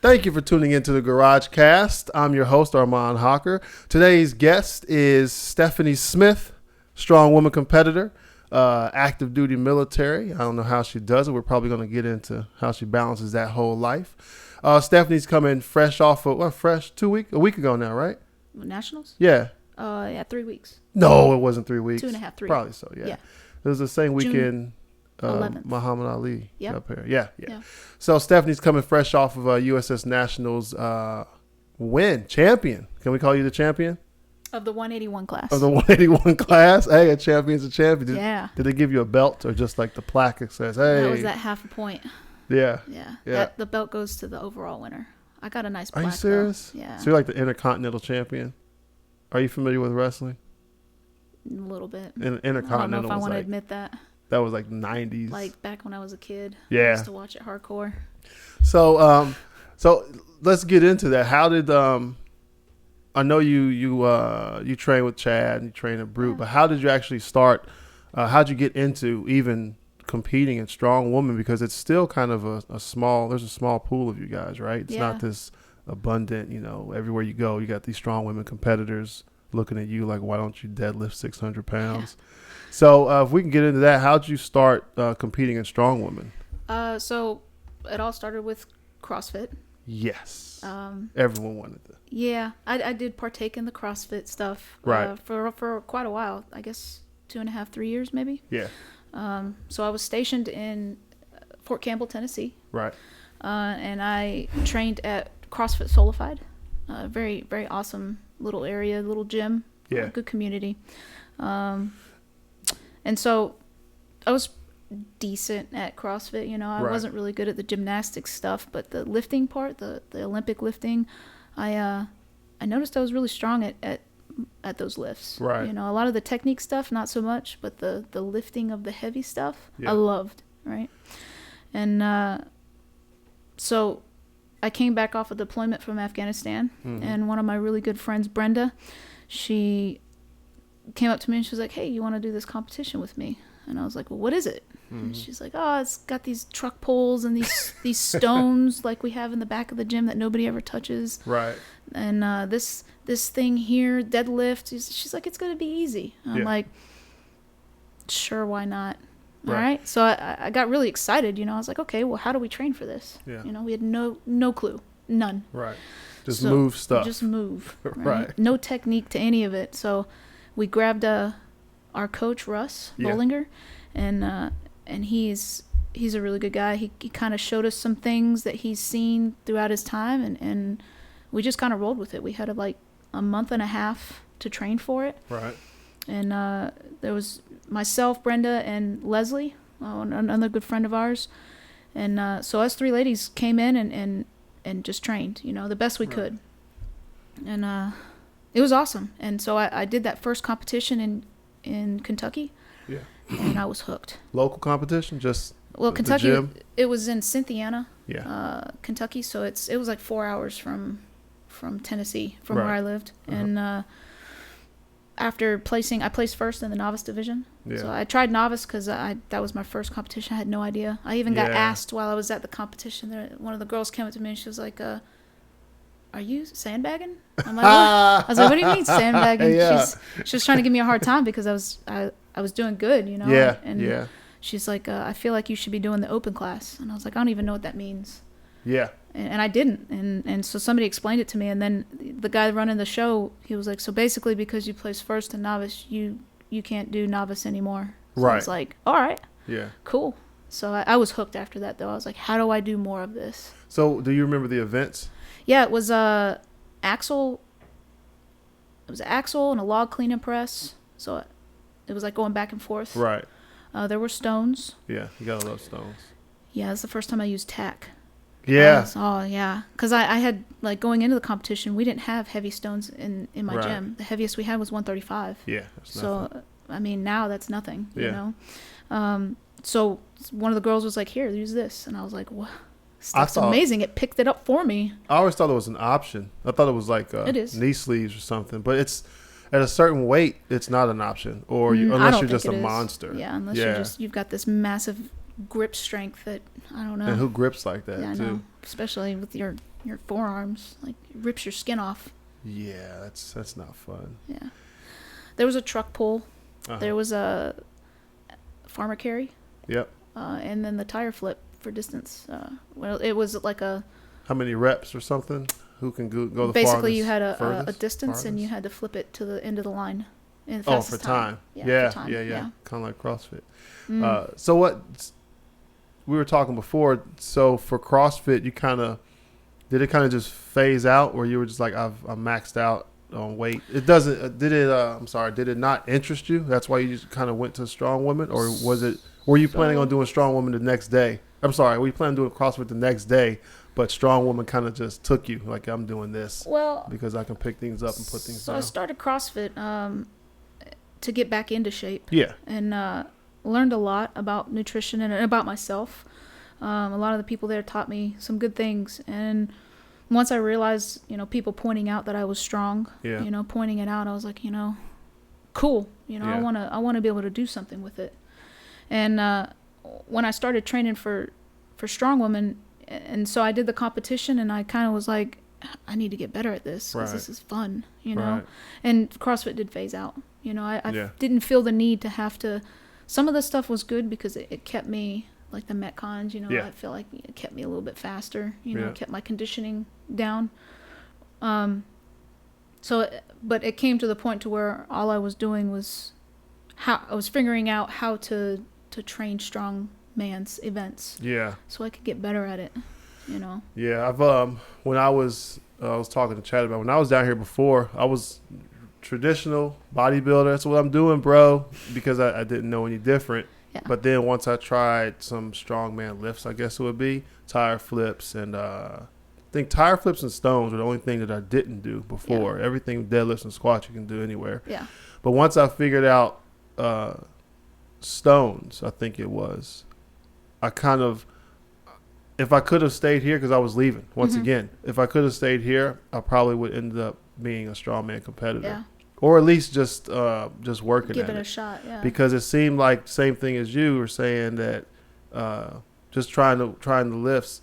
Thank you for tuning into the Garage Cast. I'm your host, Arman Hocker. Today's guest is Stephanie Smith, Strongwoman competitor, active duty military. I don't know how she does it. We're probably going to get into how she balances that whole life. Stephanie's coming fresh off of, a week ago now, right? Nationals? Yeah. 3 weeks. No, it wasn't 3 weeks. 2.5, 3. Probably so, yeah. It was the same weekend. 11th. Muhammad Ali up here. Yeah. So Stephanie's coming fresh off of a USS Nationals champion. Can we call you the champion? Of the 181 class. Of the 181 class? Hey, a champion's a champion. Did they give you a belt or just like the plaque that says, hey? That was that half a point. Yeah. The belt goes to the overall winner. I got a nice plaque. Are you serious? Though. Yeah. So you're like the Intercontinental champion? Are you familiar with wrestling? A little bit. Intercontinental. I don't know if I want to admit that. That was like 90s. Like back when I was a kid. Yeah. I used to watch it hardcore. So let's get into that. How did I know you train with Chad and you train at Brute, but how did you actually start? How'd you get into even competing in Strongwoman? Because it's still kind of a small pool of you guys, right? It's not this abundant, everywhere you go, you got these strong women competitors looking at you like, why don't you deadlift 600 pounds? Yeah. So if we can get into that, how'd you start competing in Strongwoman? So it all started with CrossFit. Yes. Everyone wanted that. Yeah, I did partake in the CrossFit stuff for quite a while. I guess 2.5, 3 years maybe. Yeah. So I was stationed in Fort Campbell, Tennessee. Right. And I trained at CrossFit Solidified. Very, very awesome little area, little gym. Yeah. Good community. And so I was decent at CrossFit. I wasn't really good at the gymnastics stuff, but the lifting part, the Olympic lifting, I noticed I was really strong at those lifts. Right. A lot of the technique stuff, not so much, but the lifting of the heavy stuff, I loved. Right. And so I came back off a deployment from Afghanistan, and one of my really good friends, Brenda, she came up to me and she was like, hey, you want to do this competition with me? And I was like, well, what is it? And she's like, oh, it's got these truck poles and these stones like we have in the back of the gym that nobody ever touches. Right. And this thing here, deadlift. She's like, it's going to be easy. And I'm like, sure, why not? All right. So I got really excited. I was like, okay, well, how do we train for this? Yeah. We had no clue. None. Right. Just move stuff. Just move. Right. No technique to any of it. So we grabbed our coach, Russ Bollinger, and he's a really good guy. He kind of showed us some things that he's seen throughout his time, and we just kind of rolled with it. We had like a month and a half to train for it. Right. And there was myself, Brenda, and Leslie, another good friend of ours. And so us three ladies came in and just trained, the best we could. And it was awesome. And so I did that first competition in Kentucky. Yeah. And I was hooked. Local competition? Kentucky, the gym? It was in Cynthiana, Kentucky. So it was like 4 hours from Tennessee, from where I lived. And after I placed first in the novice division. Yeah. So I tried novice because that was my first competition. I had no idea. I even got asked while I was at the competition. One of the girls came up to me and she was like, are you sandbagging? I'm like, what? I was like, what do you mean sandbagging? She was trying to give me a hard time because I was doing good, Yeah. And she's like, I feel like you should be doing the open class. And I was like, I don't even know what that means. Yeah. And I didn't. And so somebody explained it to me. And then the guy running the show, he was like, so basically because you placed first in novice, you can't do novice anymore. So right. I was like, all right. Yeah. Cool. So I was hooked after that, though. I was like, how do I do more of this? So do you remember the events? Yeah, it was axle. It was an axle and a log clean and press. So it was like going back and forth. Right. There were stones. Yeah, you gotta love stones. Yeah, that's the first time I used tack. Yeah. Because I had, like, going into the competition, we didn't have heavy stones in my gym. The heaviest we had was 135. Yeah, that's nothing. So, I mean, now that's nothing, you know? So one of the girls was like, here, use this. And I was like, what? That's amazing. It picked it up for me. I always thought it was an option. I thought it was like knee sleeves or something. But it's at a certain weight, it's not an option. Or unless you're just a monster. Yeah, unless you've got this massive grip strength that, I don't know. And who grips like that, I too? know. Especially with your your forearms, like it rips your skin off. Yeah, that's not fun. Yeah. There was a truck pull. Uh-huh. There was a farmer carry. Yep. And then the tire flip for distance. Well, it was like a... How many reps or something? Who can go the basically, farthest? you had a distance, farthest? And you had to flip it to the end of the line. In the Oh, fastest for time. Yeah. For time. Yeah. Kind of like CrossFit. Mm. So what we were talking before. So for CrossFit, you did it kind of just phase out, or you were just like, I'm maxed out on weight? It doesn't. Did it? I'm sorry. Did it not interest you? That's why you just kind of went to Strongwoman, or was it? Were you planning on doing Strongwoman the next day? I'm sorry. Were you planning on doing CrossFit the next day? But Strongwoman kind of just took you, like, I'm doing this because I can pick things up and put things down. So I started CrossFit to get back into shape. Yeah. And learned a lot about nutrition and about myself. A lot of the people there taught me some good things. And once I realized, people pointing out that I was strong, pointing it out, I was like, cool. I want to be able to do something with it. And when I started training for Strongwoman, and so I did the competition, and I kind of was like, I need to get better at this because this is fun, Right. And CrossFit did phase out. I didn't feel the need to have to. Some of the stuff was good because it kept me, like the Metcons, I feel like it kept me a little bit faster, kept my conditioning down. But it came to the point to where all I was doing was I was figuring out how to train strong man's events. Yeah. So I could get better at it, Yeah, I've when I was talking to Chad about when I was down here before, I was traditional bodybuilder. That's what I'm doing, bro, because I didn't know any different. Yeah. But then once I tried some strongman lifts, I guess it would be tire flips, and I think tire flips and stones were the only thing that I didn't do before. Yeah. Everything deadlifts and squats you can do anywhere. Yeah. But once I figured out stones, I think it was, I kind of, if I could have stayed here, because I was leaving once again, if I could have stayed here, I probably would end up being a strongman competitor. Yeah. Or at least just working Give at it a shot, yeah. Because it seemed like the same thing as you were saying, that just trying the lifts,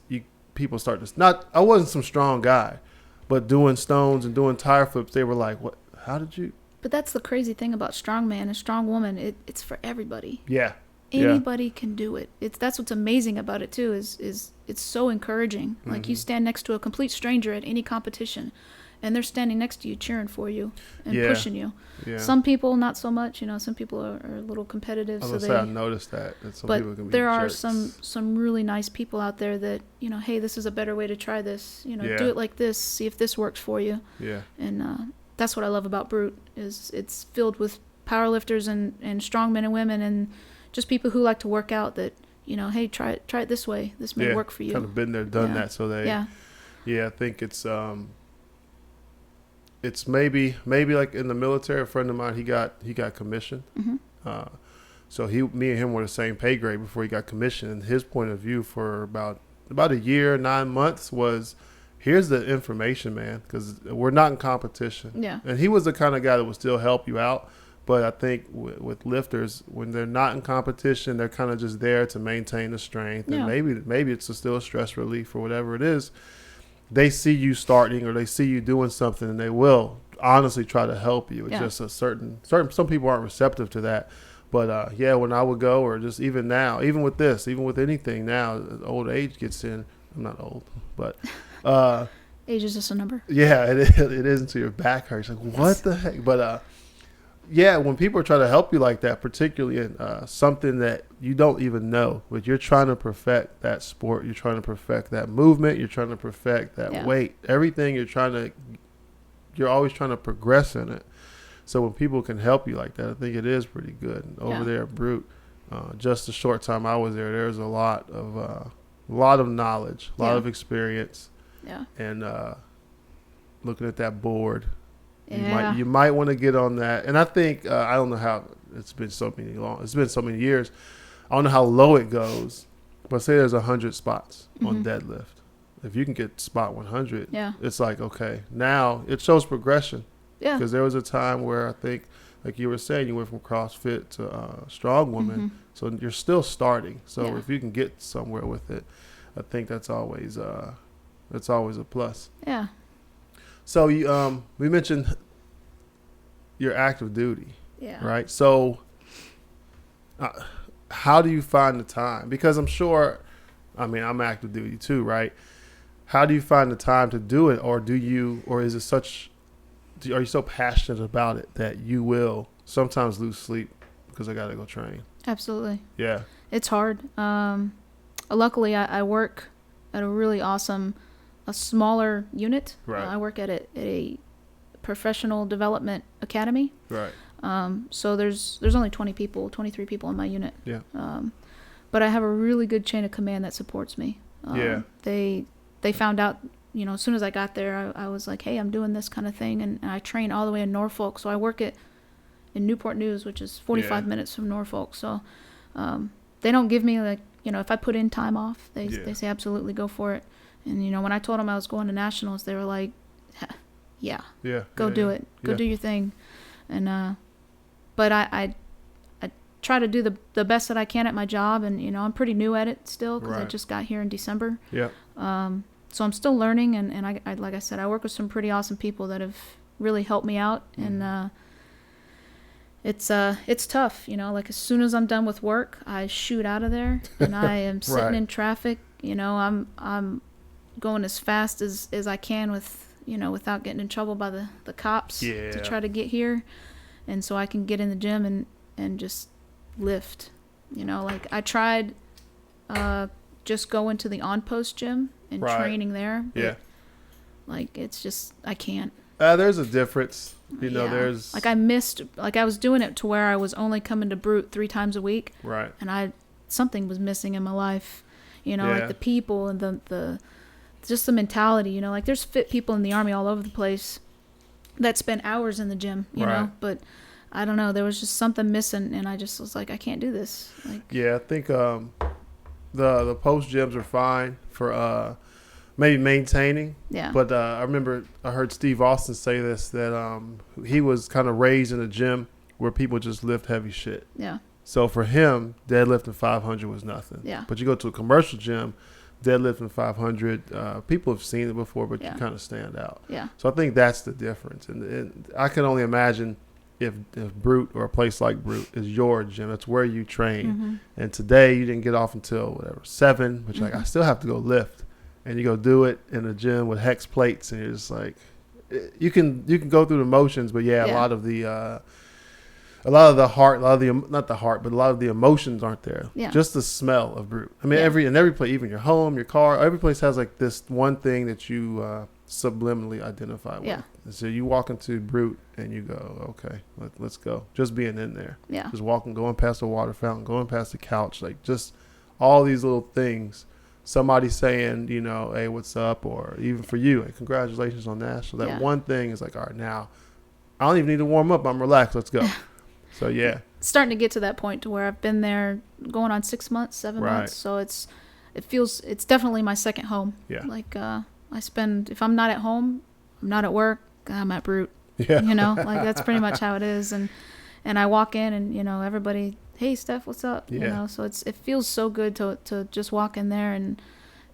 people start to not. I wasn't some strong guy, but doing stones and doing tire flips, they were like, "What? How did you?" But that's the crazy thing about strongman and strongwoman. It's for everybody. Yeah. Anybody can do it. That's what's amazing about it too. Is it's so encouraging. Mm-hmm. Like you stand next to a complete stranger at any competition, and they're standing next to you cheering for you and pushing you. Yeah. Some people not so much. Some people are a little competitive. I noticed that some people can be there jerks. are some really nice people out there that hey, this is a better way to try this. Do it like this. See if this works for you. Yeah. And that's what I love about Brute is it's filled with powerlifters and strong men and women and just people who like to work out that, hey, try it this way. This may work for you. Kind of been there, done that. So they, I think it's maybe like in the military, a friend of mine, he got commissioned. Mm-hmm. So me and him were the same pay grade before he got commissioned. And his point of view for about a year, 9 months was, here's the information, man, because we're not in competition. Yeah. And he was the kind of guy that would still help you out. But I think with lifters, when they're not in competition, they're kind of just there to maintain the strength. And maybe it's still a stress relief or whatever it is. They see you starting or they see you doing something, and they will honestly try to help you. It's just a certain some people aren't receptive to that. But when I would go, or just even now, even with this, even with anything now, old age gets in. I'm not old, but age is just a number. Yeah, it is until your back hurts. Like, what the heck? But when people try to help you like that, particularly in something that you don't even know, but you're trying to perfect that sport, you're trying to perfect that movement, you're trying to perfect that weight, everything you're always trying to progress in it. So when people can help you like that, I think it is pretty good. And over there at Brute, just the short time I was there's a lot of knowledge, a lot of experience. Yeah. And looking at that board, you might want to get on that. And I think I don't know how it's been so many years. I don't know how low it goes, but say there's 100 spots on deadlift. If you can get spot 100, it's like, okay, now it shows progression. Yeah. Because there was a time where I think, like you were saying, you went from CrossFit to Strongwoman, so you're still starting. So if you can get somewhere with it, I think that's always It's always a plus. Yeah. So we mentioned your active duty. Yeah. Right. So how do you find the time? Because I'm sure, I mean, I'm active duty too, right? How do you find the time to do it, or is it are you so passionate about it that you will sometimes lose sleep because I got to go train? Absolutely. Yeah. It's hard. Luckily, I work at a really awesome, a smaller unit. Right. I work at a professional development academy. Right. So there's only 23 people in my unit. Yeah. But I have a really good chain of command that supports me. Yeah. They found out, as soon as I got there, I was like, hey, I'm doing this kind of thing. And I train all the way in Norfolk. So I work in Newport News, which is 45 minutes from Norfolk. So they don't give me, like, if I put in time off, they say absolutely go for it. And, when I told them I was going to Nationals, they were like, go do it. Go do your thing. And but I try to do the best that I can at my job. And, I'm pretty new at it still because I just got here in December. Yeah. So I'm still learning. And I like I said, I work with some pretty awesome people that have really helped me out. And it's tough, like as soon as I'm done with work, I shoot out of there and I am sitting in traffic. I'm going as fast as I can without getting in trouble by the cops to try to get here. And so I can get in the gym and just lift, like I tried just going to the on-post gym and training there. But like, it's just, I can't. There's a difference. There's like I was doing it to where I was only coming to Brute 3 times a week. Right. And something was missing in my life, like the people and the just the mentality, like there's fit people in the Army all over the place that spend hours in the gym, you know, but I don't know, there was just something missing and I just was like, I can't do this. Like, I think the post gyms are fine for maybe maintaining. Yeah. But I remember I heard Steve Austin say this, that he was kind of raised in a gym where people just lift heavy shit. Yeah. So for him, deadlifting 500 was nothing. Yeah. But you go to a commercial gym, deadlifting 500, people have seen it before, but you kind of stand out. Yeah. So I think that's the difference. And I can only imagine if Brute or a place like Brute is your gym, that's where you train. Mm-hmm. And today you didn't get off until 7, which like I still have to go lift. And you go do it in a gym with hex plates, and you're just like, you can go through the motions, but a lot of the heart, not the heart, but a lot of the emotions aren't there. Yeah. Just the smell of Brute. I mean, every place, even your home, your car, every place has like this one thing that you subliminally identify with. Yeah. And so you walk into Brute and you go, okay, let's go. Just being in there. Yeah. Just walking, going past the water fountain, going past the couch, like just all these little things. Somebody saying, hey, what's up? Or even for you, hey, congratulations on National. That one thing is like, all right, now I don't even need to warm up. I'm relaxed. Let's go. So, yeah. It's starting to get to that point to where I've been there going on 6 months, 7 months. So it's definitely my second home. Yeah. Like if I'm not at home, I'm not at work, I'm at Brute. Yeah. Like that's pretty much how it is. And I walk in and, everybody, hey Steph, what's up? Yeah. So it feels so good to just walk in there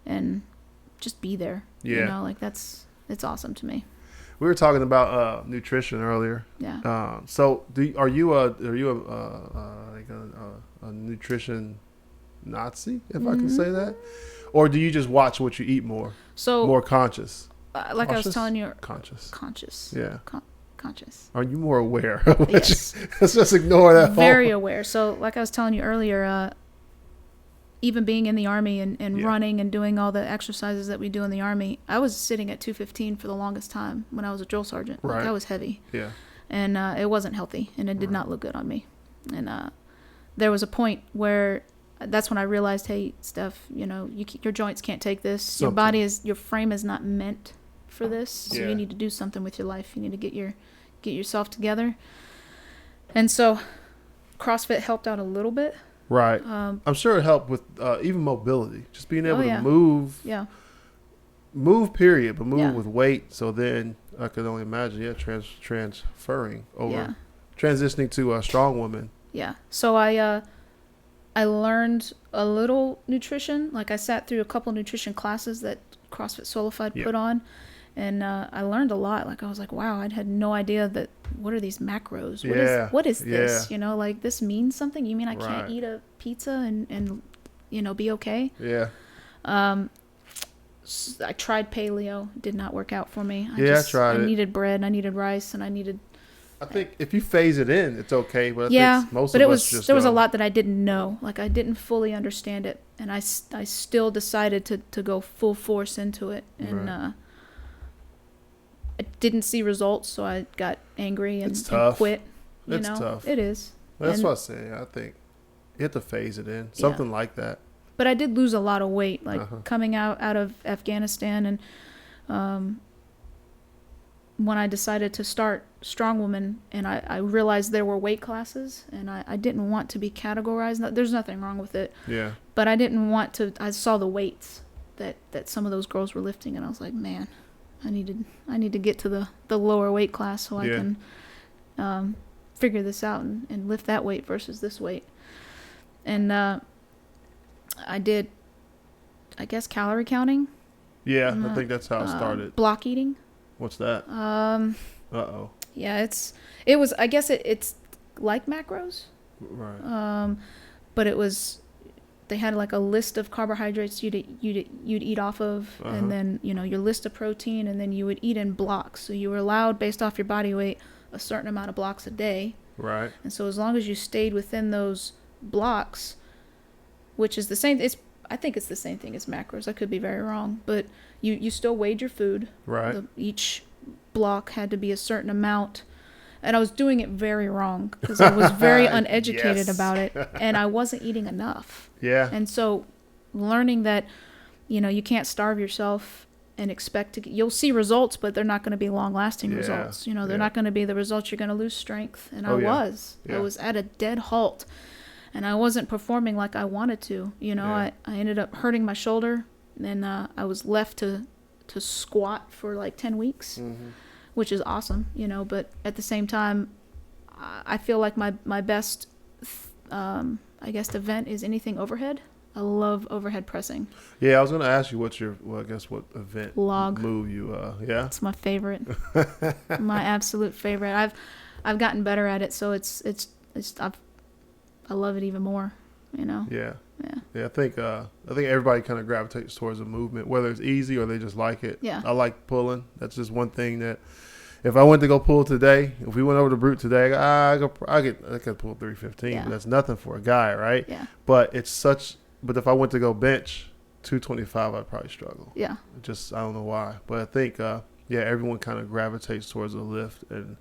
and just be there. Yeah. Like it's awesome to me. We were talking about nutrition earlier. Yeah. So are you a nutrition Nazi, if I can say that, or do you just watch what you eat more? So more conscious. Like I was telling you. Conscious. Yeah. Conscious. Are you more aware? Yes. Let's just ignore that. Very aware. So like I was telling you earlier, even being in the Army and running and doing all the exercises that we do in the Army, I was sitting at 215 for the longest time when I was a drill sergeant. Right. Like I was heavy. Yeah. And it wasn't healthy and it did not look good on me. And there was a point where that's when I realized, hey, Steph, your joints can't take this. Your frame is not meant for this. So you need to do something with your life. You need to get yourself together. And so CrossFit helped out a little bit. Right. I'm sure it helped with even mobility, just being able to move. Yeah. Move, period, but move with weight. So then I could only imagine, transferring over, transitioning to a Strongwoman. Yeah. So I learned a little nutrition. Like I sat through a couple nutrition classes that CrossFit Solidified Yep. put on. And I learned a lot. Like, I was like, wow, I had no idea that, what are these macros? What is this? You know, like, this means something? You mean I can't eat a pizza and you know, be okay? Yeah. I tried paleo. Did not work out for me. I tried it. I needed bread. I needed rice. And I needed... I think if you phase it in, it's okay. But I think most but of us just there was a lot that I didn't know. Like, I didn't fully understand it. And I still decided to go full force into it. And I didn't see results, so I got angry and quit. It's tough. It is. That's what I say. I think you have to phase it in. Something like that. But I did lose a lot of weight, like coming out of Afghanistan. And when I decided to start Strongwoman, and I realized there were weight classes, and I didn't want to be categorized. There's nothing wrong with it. Yeah. But I didn't want to. I saw the weights that some of those girls were lifting, and I was like, man, I need to get to the lower weight class so I can figure this out and lift that weight versus this weight. And I did, I guess, calorie counting. Yeah, I think that's how it started. Block eating. What's that? Uh-oh. Yeah, it was, I guess it's like macros. Right. But it was, they had like a list of carbohydrates you'd eat off of, and then, you know, your list of protein, and then you would eat in blocks. So you were allowed, based off your body weight, a certain amount of blocks a day. Right. And so as long as you stayed within those blocks, which is the same, I think it's the same thing as macros. I could be very wrong, but you still weighed your food. Right. Each block had to be a certain amount. And I was doing it very wrong because I was very uneducated about it, and I wasn't eating enough. Yeah. And so learning that, you know, you can't starve yourself and expect to, you'll see results, but they're not going to be long lasting results. You know, they're not going to be the results. You're going to lose strength. And I was at a dead halt, and I wasn't performing like I wanted to. You know, I ended up hurting my shoulder, and I was left to squat for like 10 weeks. Which is awesome, you know, but at the same time, I feel like my best, I guess, event is anything overhead. I love overhead pressing. Yeah, I was going to ask you what event log move you, It's my favorite. My absolute favorite. I've gotten better at it, so I love it even more, you know. Yeah. I think everybody kind of gravitates towards a movement, whether it's easy or they just like it. Yeah. I like pulling. That's just one thing that if I went to go pull today, if we went over to Brute today, I could pull 315. Yeah. But that's nothing for a guy, right? Yeah. But if I went to go bench 225, I'd probably struggle. Yeah. I don't know why. But I think everyone kind of gravitates towards a lift, and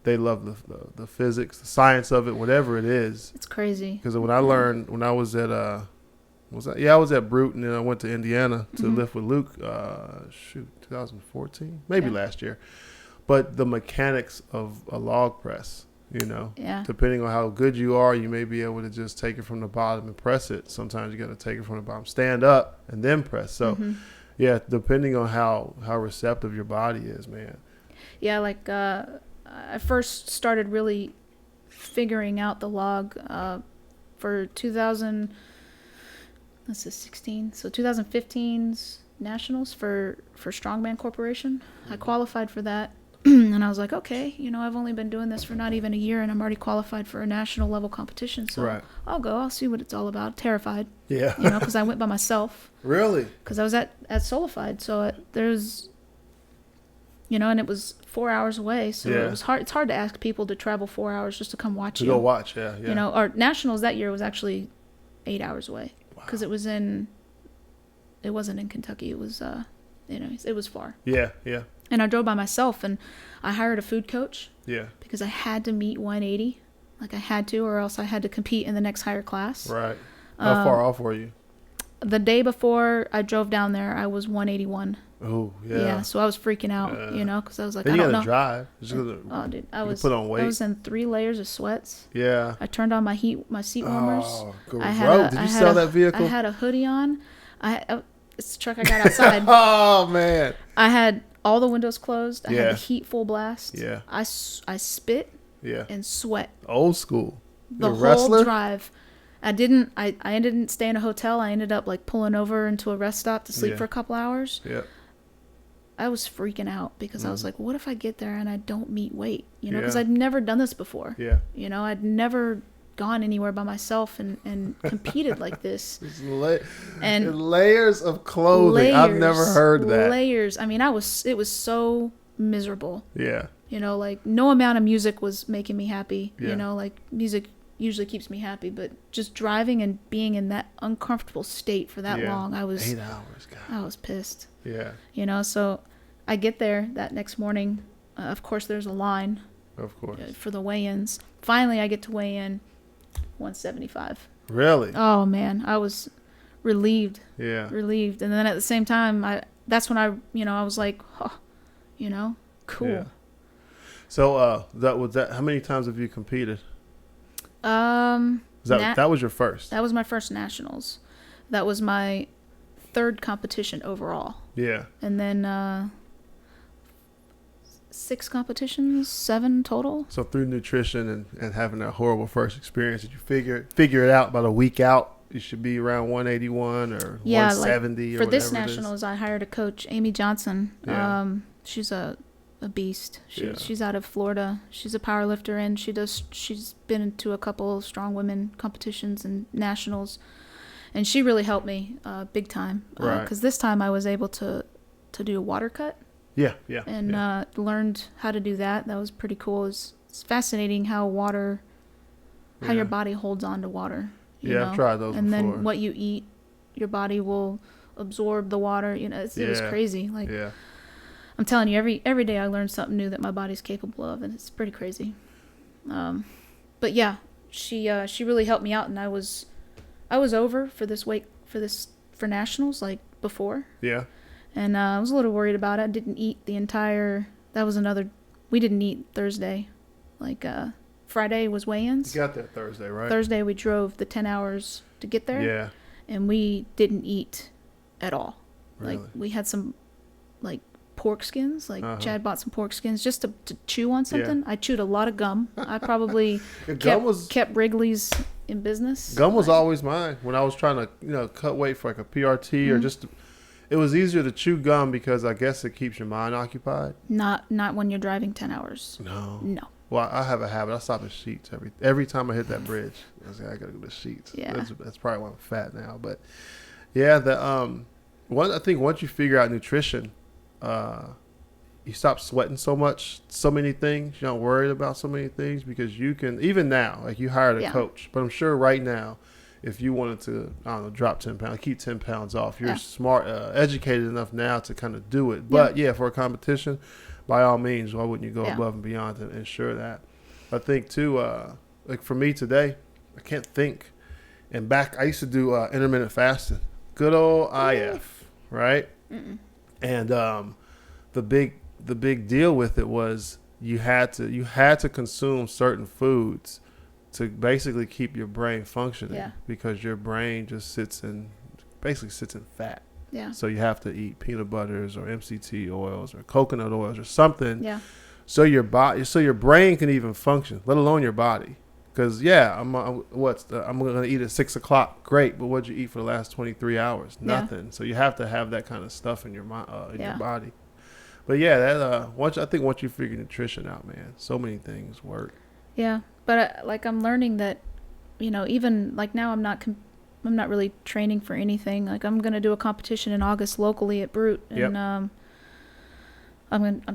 they love the physics, the science of it, whatever it is. It's crazy. Because when I learned, when I was at I was at Brute, and then I went to Indiana to lift with Luke. 2014, maybe last year. But the mechanics of a log press, you know, depending on how good you are, you may be able to just take it from the bottom and press it. Sometimes you got to take it from the bottom, stand up, and then press. So, depending on how receptive your body is, man. Yeah, like I first started really figuring out the log for 2016. So 2015's Nationals for Strongman Corporation. I qualified for that. And I was like, okay, you know, I've only been doing this for not even a year, and I'm already qualified for a national level competition. So I'll go. I'll see what it's all about. Terrified. Yeah. You know, because I went by myself. Really? Because I was at Solidified. So there's, you know, and it was 4 hours away. So it was hard. It's hard to ask people to travel 4 hours just to come watch you. To go watch, yeah. You know, our Nationals that year was actually 8 hours away. Because it wasn't in Kentucky. It was, you know, it was far. Yeah. And I drove by myself, and I hired a food coach. Yeah. Because I had to meet 180. Like, I had to, or else I had to compete in the next higher class. Right. How far off were you? The day before I drove down there, I was 181. Oh, yeah. Yeah, so I was freaking out, you know, because I was like, and I don't know. You got to drive. Oh, dude, I was put on weight. I was in 3 layers of sweats. Yeah. I turned on my seat warmers. Oh, Did you sell that vehicle? I had a hoodie on. It's the truck I got outside. Oh, man. I had all the windows closed. I had the heat full blast. Yeah. I spit and sweat. Old school. The whole drive. I didn't stay in a hotel. I ended up like pulling over into a rest stop to sleep for a couple hours. Yeah. I was freaking out because I was like, what if I get there and I don't meet weight? You know, because Yeah. I'd never done this before. Yeah. You know, I'd never gone anywhere by myself and competed like this. And layers of clothing. I've never heard that. Layers. I mean, it was so miserable. Yeah. You know, like no amount of music was making me happy. Yeah. You know, like music usually keeps me happy, but just driving and being in that uncomfortable state for that long, I was 8 hours. God. I was pissed. Yeah. You know, so I get there that next morning. Of course, there's a line. Of course. For the weigh-ins. Finally, I get to weigh in 175. Really? Oh man, I was relieved. Yeah. Relieved, and then at the same time, that's when I was like, oh, cool. Yeah. So that how many times have you competed? That was your first. That was my first nationals. That was my third competition overall. Yeah. And then 6 competitions, 7 total. So through nutrition and having that horrible first experience, did you figure it out about a week out? You should be around 181 or 170 like or for this whatever nationals, I hired a coach, Amy Johnson. Yeah. She's a beast. She's out of Florida. She's a power lifter, and she's been into a couple of Strongwoman competitions and nationals, and she really helped me big time. Right. Because this time I was able to do a water cut. Yeah. And learned how to do that. That was pretty cool. It's fascinating how your body holds on to water. You know? I've tried those and before. Then what you eat, your body will absorb the water. You know, it was crazy. Like, I'm telling you, every day I learn something new that my body's capable of, and it's pretty crazy. But yeah, she really helped me out, and I was over for nationals like before. Yeah. And I was a little worried about it. I didn't eat we didn't eat Thursday. Like, Friday was weigh-ins. You got there Thursday, right? Thursday we drove the 10 hours to get there. Yeah. And we didn't eat at all. Really? Like, we had some, like, pork skins. Like, Chad bought some pork skins just to chew on something. Yeah. I chewed a lot of gum. I probably kept Wrigley's in business. Gum was always mine when I was trying to, cut weight for like a PRT or just... It was easier to chew gum because I guess it keeps your mind occupied. Not when you're driving 10 hours. No. Well, I have a habit. I stop at Sheets every time I hit that bridge. I was like, I gotta go to Sheets. Yeah. That's probably why I'm fat now. But yeah, I think once you figure out nutrition, you stop sweating so many things. You're not worried about so many things because you can, even now, like you hired a coach, but I'm sure right now, if you wanted to, I don't know, drop 10 pounds, keep 10 pounds off, you're smart, educated enough now to kind of do it. But for a competition, by all means, why wouldn't you go above and beyond to ensure that? I think too, like for me today, I can't think. And back, I used to do intermittent fasting, good old IF, right? Mm-mm. And the big deal with it was you had to consume certain foods to basically keep your brain functioning because your brain just sits in fat. Yeah. So you have to eat peanut butters or MCT oils or coconut oils or something. Yeah. So your brain can even function, let alone your body. Because I'm going to eat at 6 o'clock. Great, but what'd you eat for the last 23 hours? Nothing. Yeah. So you have to have that kind of stuff in your your body. But once you figure nutrition out, man, so many things work. Yeah, but I'm learning that, even like now I'm not really training for anything. Like I'm gonna do a competition in August locally at Brute, and I'm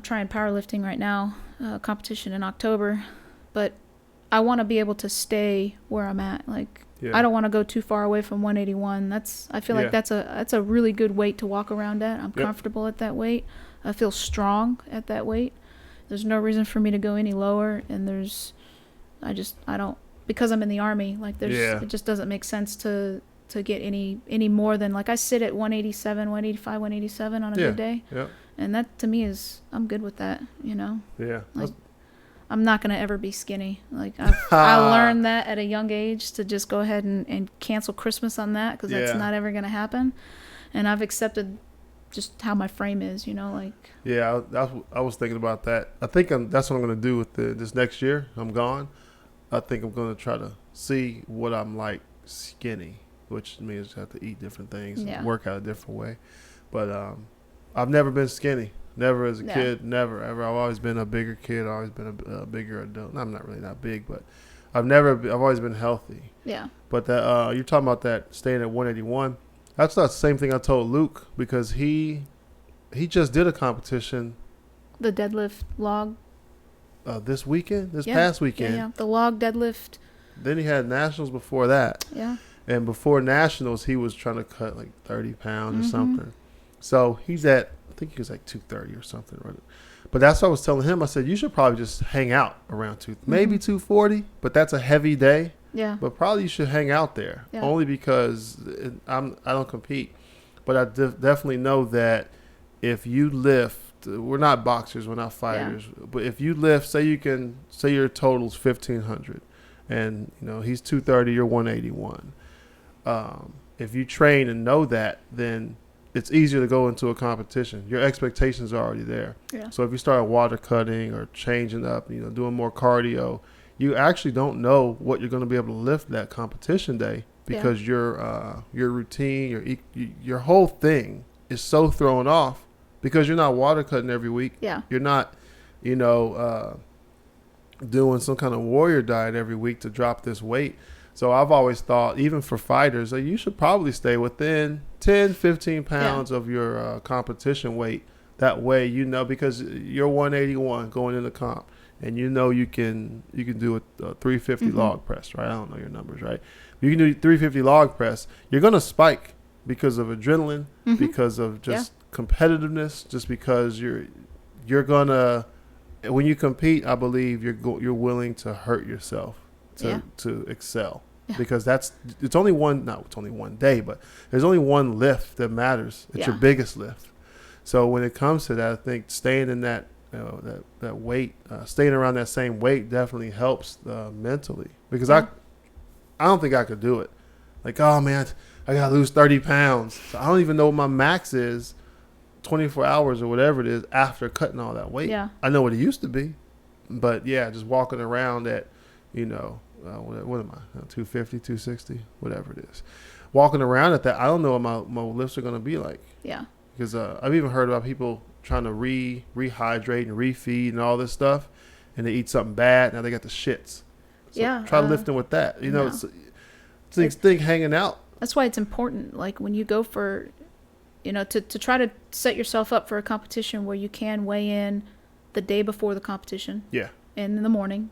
trying powerlifting right now. Competition in October, but I want to be able to stay where I'm at. Like I don't want to go too far away from 181. I feel like that's a really good weight to walk around at. I'm comfortable at that weight. I feel strong at that weight. There's no reason for me to go any lower, and I don't, because I'm in the Army, like it just doesn't make sense to get any more than, like I sit at 187, 185, 187 on a good day. Yeah. And that to me I'm good with that, Yeah. Like, I'm not going to ever be skinny. Like I learned that at a young age to just go ahead and cancel Christmas on that because that's not ever going to happen. And I've accepted just how my frame is, like. Yeah, I was thinking about that. I think that's what I'm going to do with this next year. I'm gone. I think I'm going to try to see what I'm like skinny, which means you have to eat different things Yeah. and work out a different way. But I've never been skinny. Never as a kid. Never ever. I've always been a bigger kid. I've always been a bigger adult. I'm not really not big, but I've always been healthy. Yeah. But that you're talking about that staying at 181. That's not the same thing I told Luke, because he just did a competition. The deadlift log. This past weekend. Yeah. The log deadlift. Then he had nationals before that. Yeah. And before nationals, he was trying to cut like 30 pounds or something. So he's I think he was like 230 or something. Right? But that's what I was telling him. I said, you should probably just hang out around maybe 240, but that's a heavy day. Yeah. But probably you should hang out there, only because I don't compete. But I definitely know that if you lift, we're not boxers, we're not fighters, but if you lift, say your total's 1,500, and he's 230, you're 181. If you train and know that, then it's easier to go into a competition. Your expectations are already there. Yeah. So if you start water cutting or changing up, doing more cardio, you actually don't know what you're going to be able to lift that competition day, because your routine, your whole thing is so thrown off, because you're not water cutting every week. Yeah. You're not, doing some kind of warrior diet every week to drop this weight. So I've always thought, even for fighters, that you should probably stay within 10, 15 pounds of your competition weight. That way, because you're 181 going into comp, and you can do a 350 log press, right? I don't know your numbers, right? You can do 350 log press. You're going to spike because of adrenaline, because of just competitiveness, just because you're going to, when you compete, I believe you're willing to hurt yourself to excel, because it's only one day, but there's only one lift that matters. It's your biggest lift. So when it comes to that, I think staying in that that weight, staying around that same weight definitely helps mentally, because I don't think I could do it. Like, oh man, I gotta lose 30 pounds. So I don't even know what my max is 24 hours or whatever it is after cutting all that weight. Yeah. I know what it used to be, but just walking around at, what am I, 250, 260, whatever it is. Walking around at that, I don't know what my lifts are going to be like. Yeah. Because I've even heard about people trying to rehydrate and refeed and all this stuff, and they eat something bad, now they got the shits. So try lifting with that. It's a thing hanging out. That's why it's important, like when you go for, to try to set yourself up for a competition where you can weigh in the day before the competition. Yeah. And in the morning.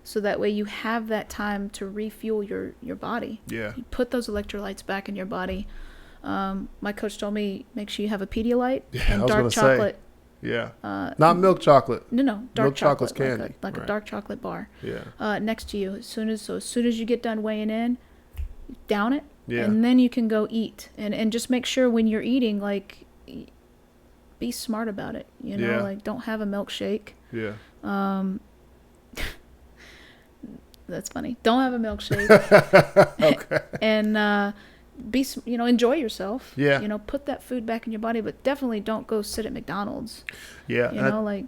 So that way you have that time to refuel your body. Yeah. You put those electrolytes back in your body. My coach told me, make sure you have a Pedialyte and dark chocolate. Yeah. Not milk chocolate. No, dark milk chocolate's chocolate, candy. like a dark chocolate bar. Yeah. Next to you. As soon as you get done weighing in, down it. Yeah. And then you can go eat. And just make sure when you're eating, like, be smart about it. Like, don't have a milkshake. Yeah. That's funny. Don't have a milkshake. Okay. And enjoy yourself. Yeah. Put that food back in your body, but definitely don't go sit at McDonald's. Yeah. Like,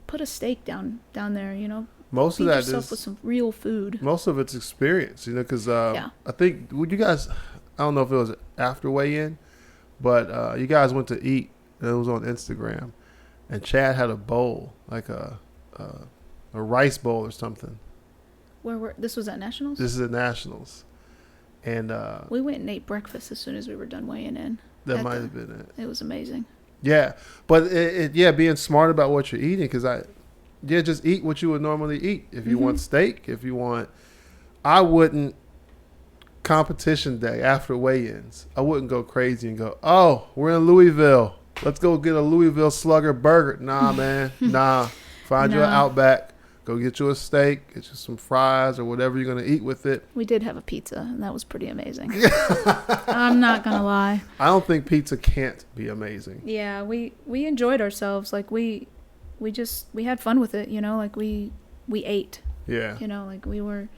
put a steak down there. Most Feed of that yourself is with some real food. Most of it's experience, because I think, would you guys, I don't know if it was after weigh-in, but you guys went to eat, and it was on Instagram, and Chad had a bowl, like a rice bowl or something. This was at Nationals? This is at Nationals. And we went and ate breakfast as soon as we were done weighing in. That might have been it. It was amazing. Yeah. But being smart about what you're eating, because just eat what you would normally eat. If you want steak, I wouldn't, competition day after weigh-ins, I wouldn't go crazy and go, oh, we're in Louisville, let's go get a Louisville Slugger burger. Nah, man. Nah. Find you an Outback. Go get you a steak, get you some fries or whatever you're going to eat with it. We did have a pizza, and that was pretty amazing. I'm not going to lie. I don't think pizza can't be amazing. Yeah, we enjoyed ourselves. Like, we had fun with it, like we ate. Yeah. Like we were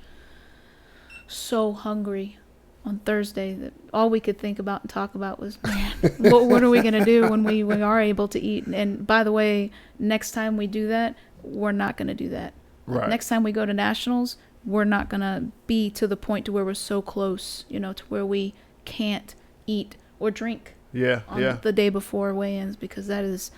so hungry on Thursday that all we could think about and talk about was, man, what are we going to do when we are able to eat? And by the way, next time we do that, we're not going to do that. Right. Next time we go to Nationals, we're not gonna be to the point to where we're so close, to where we can't eat or drink on the day before weigh-ins, because that is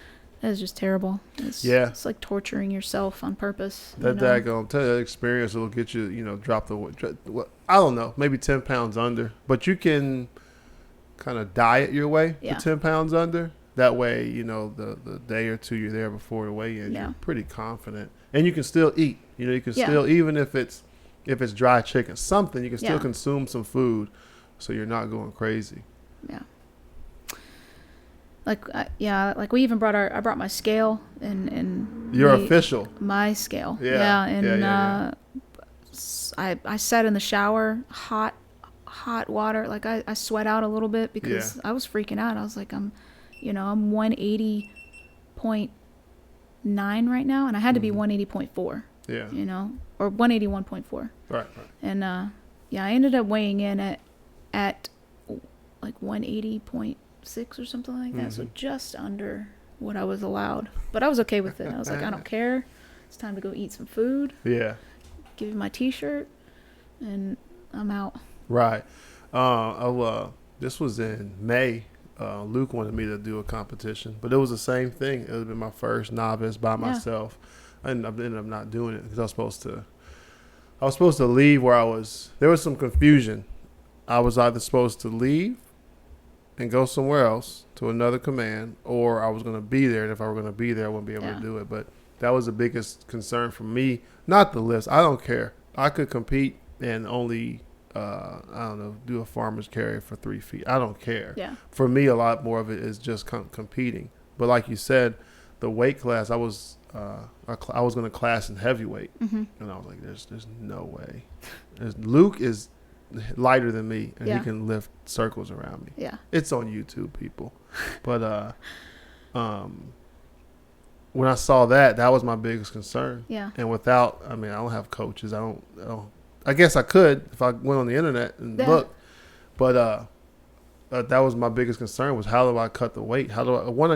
just terrible. It's like torturing yourself on purpose. That daggone that experience will get you, drop the I don't know, maybe 10 pounds under, but you can kind of diet your way to 10 pounds under. That way, the day or two you're there before the weigh-in, you're pretty confident, and you can still eat. You can still, even if it's dry chicken, something, you can still consume some food, so you're not going crazy. Yeah. Like we even I brought my scale and your official. My scale. Yeah. I sat in the shower, hot water. Like I sweat out a little bit because I was freaking out. I was like, I'm 180.9 right now, and I had to be 180.4. Yeah. Or 181.4. Right. And I ended up weighing in at like 180.6 or something like that. So just under what I was allowed. But I was okay with it. I was like, I don't care. It's time to go eat some food. Yeah. Give you my T-shirt, and I'm out. Right. This was in May. Luke wanted me to do a competition, but it was the same thing. It would be my first novice by myself. I ended up not doing it because I was supposed to leave where I was. There was some confusion. I was either supposed to leave and go somewhere else to another command, or I was going to be there. And if I were going to be there, I wouldn't be able to do it. But that was the biggest concern for me. Not the lifts. I don't care. I could compete and only, do a farmer's carry for 3 feet. I don't care. Yeah. For me, a lot more of it is just competing. But like you said, the weight class, I was going to class in heavyweight, and I was like, "There's no way." Luke is lighter than me, and he can lift circles around me. Yeah, it's on YouTube, people. But when I saw that was my biggest concern. Yeah. And I don't have coaches. I guess I could if I went on the internet and looked, but that was my biggest concern, was how do I cut the weight? I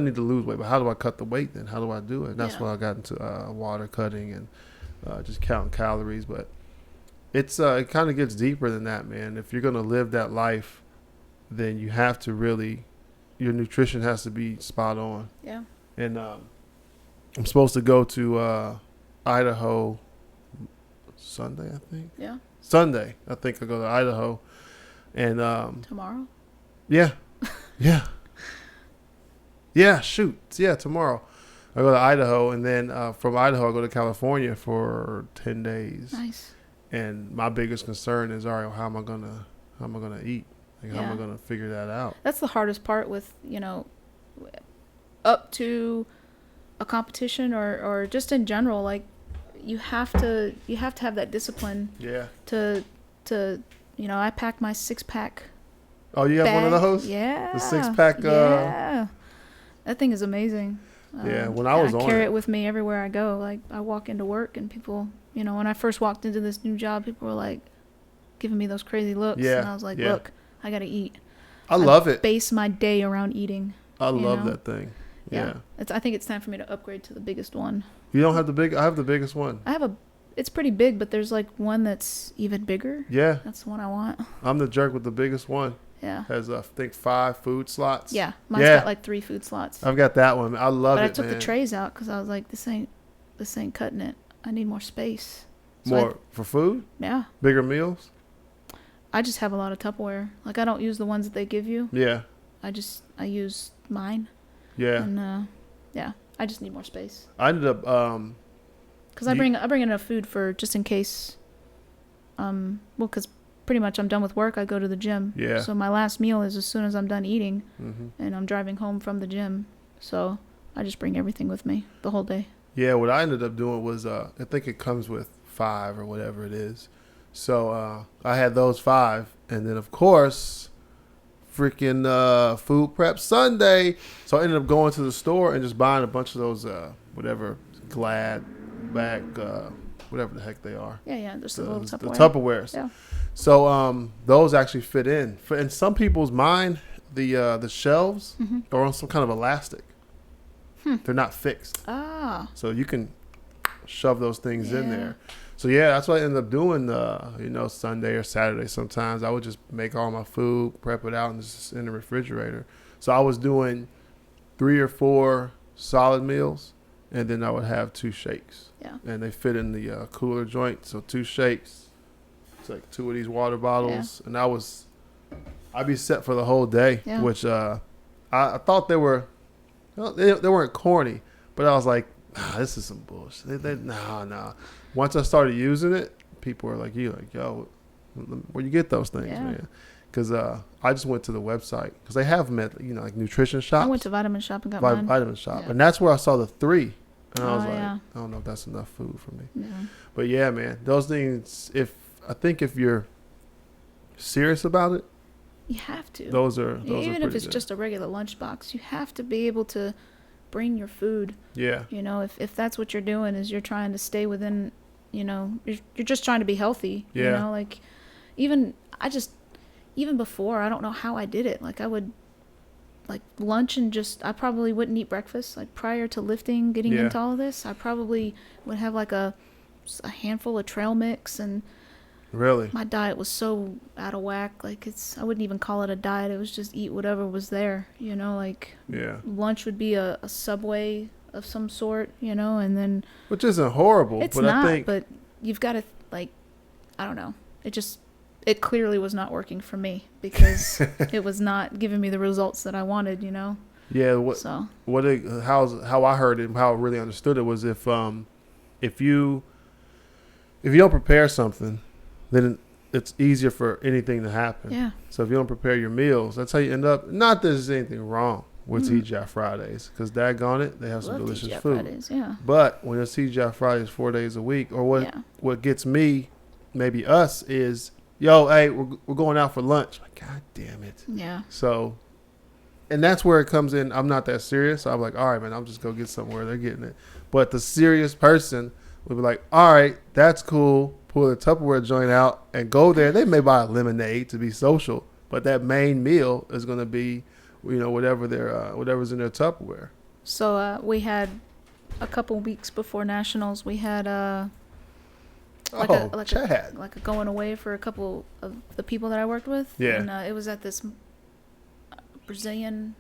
need to lose weight, but how do I cut the weight then? How do I do it? And that's when I got into water cutting and just counting calories. But it kind of gets deeper than that, man. If you're going to live that life, then you have to really, your nutrition has to be spot on. Yeah. And I'm supposed to go to Idaho Sunday, I think. Yeah. Sunday, I think I go to Idaho. And tomorrow? Yeah. Yeah, shoot. Yeah, tomorrow. I go to Idaho, and then from Idaho I go to California for 10 days. Nice. And my biggest concern is, all right, how am I gonna eat? Like, how am I gonna figure that out? That's the hardest part with, up to a competition or just in general, like you have to have that discipline. Yeah. To I pack my 6-pack. Oh, you have bag. one of those? Yeah. The 6-pack. Yeah. That thing is amazing. Yeah. When I was on carry it with me everywhere I go. Like I walk into work and people, when I first walked into this new job, people were like giving me those crazy looks. Yeah. And I was like, look, I got to eat. I love it. Base my day around eating. I love that thing. Yeah. I think it's time for me to upgrade to the biggest one. You don't have I have the biggest one. It's pretty big, but there's like one that's even bigger. Yeah. That's the one I want. I'm the jerk with the biggest one. Yeah. Has, I think, 5 food slots. Yeah. Mine's got like 3 food slots. I've got that one. I love it, But I took man. the trays out because I was like, this ain't cutting it. I need more space. So for food? Yeah. Bigger meals? I just have a lot of Tupperware. Like, I don't use the ones that they give you. Yeah. Yeah. And, I just need more space. I ended up, because I bring enough food for just in case, because pretty much I'm done with work, I go to the gym. Yeah. So my last meal is as soon as I'm done eating, and I'm driving home from the gym. So I just bring everything with me the whole day. Yeah, what I ended up doing was, I think it comes with 5 or whatever it is. So I had those 5, and then of course, freaking food prep Sunday. So I ended up going to the store and just buying a bunch of those whatever Glad bag, whatever the heck they are. Yeah, just the little Tupperware. The Tupperwares. Yeah. So those actually fit in. In some people's mind, the shelves are on some kind of elastic. They're not fixed. Ah. So you can shove those things in there. So yeah, that's what I ended up doing. Sunday or Saturday. Sometimes I would just make all my food, prep it out, and just in the refrigerator. So I was doing 3 or 4 solid meals, and then I would have 2 shakes. Yeah. And they fit in the cooler joint. So 2 shakes. It's like 2 of these water bottles, and I'd be set for the whole day. Yeah. Which I thought they weren't corny, but I was like, this is some bullshit. Nah. Once I started using it, people were like, yo, where you get those things, man? Because I just went to the website because they have them at, like nutrition shops. I went to Vitamin Shop and got mine. Vitamin Shop, and that's where I saw the 3, and I was like, yeah. I don't know if that's enough food for me. Yeah. But yeah, man, those things. If you're serious about it, you have to. Those are even if it's good. just a regular lunchbox, you have to be able to bring your food. Yeah. If that's what you're doing, is you're trying to stay within, you're just trying to be healthy. Yeah. Like even before, I don't know how I did it. Like I would like lunch and I probably wouldn't eat breakfast. Like prior to lifting, getting into all of this, I probably would have like a handful of trail mix, and really my diet was so out of whack. Like I wouldn't even call it a diet. It was just eat whatever was there, like lunch would be a Subway of some sort, and then which isn't horrible. It's but not, I think but you've got to I don't know. It clearly was not working for me because it was not giving me the results that I wanted, Yeah. How I heard it and how I really understood it was if you don't prepare something, then it's easier for anything to happen. Yeah. So if you don't prepare your meals, that's how you end up. Not that there's anything wrong with TGI Fridays, because daggone it, they have some delicious TGI food. Fridays, yeah. But when it's TGI Fridays 4 days a week, or what gets me, maybe us, is hey, we're going out for lunch. Like, God damn it. Yeah. So, and that's where it comes in. I'm not that serious. So I'm like, all right, man, I'm just going to get somewhere. They're getting it. But the serious person would be like, all right, that's cool. Pull the Tupperware joint out and go there. They may buy a lemonade to be social, but that main meal is going to be, whatever's in their Tupperware. So we had a couple weeks before Nationals, we had Chad. like a going away for a couple of the people that I worked with. Yeah. And it was at this Brazilian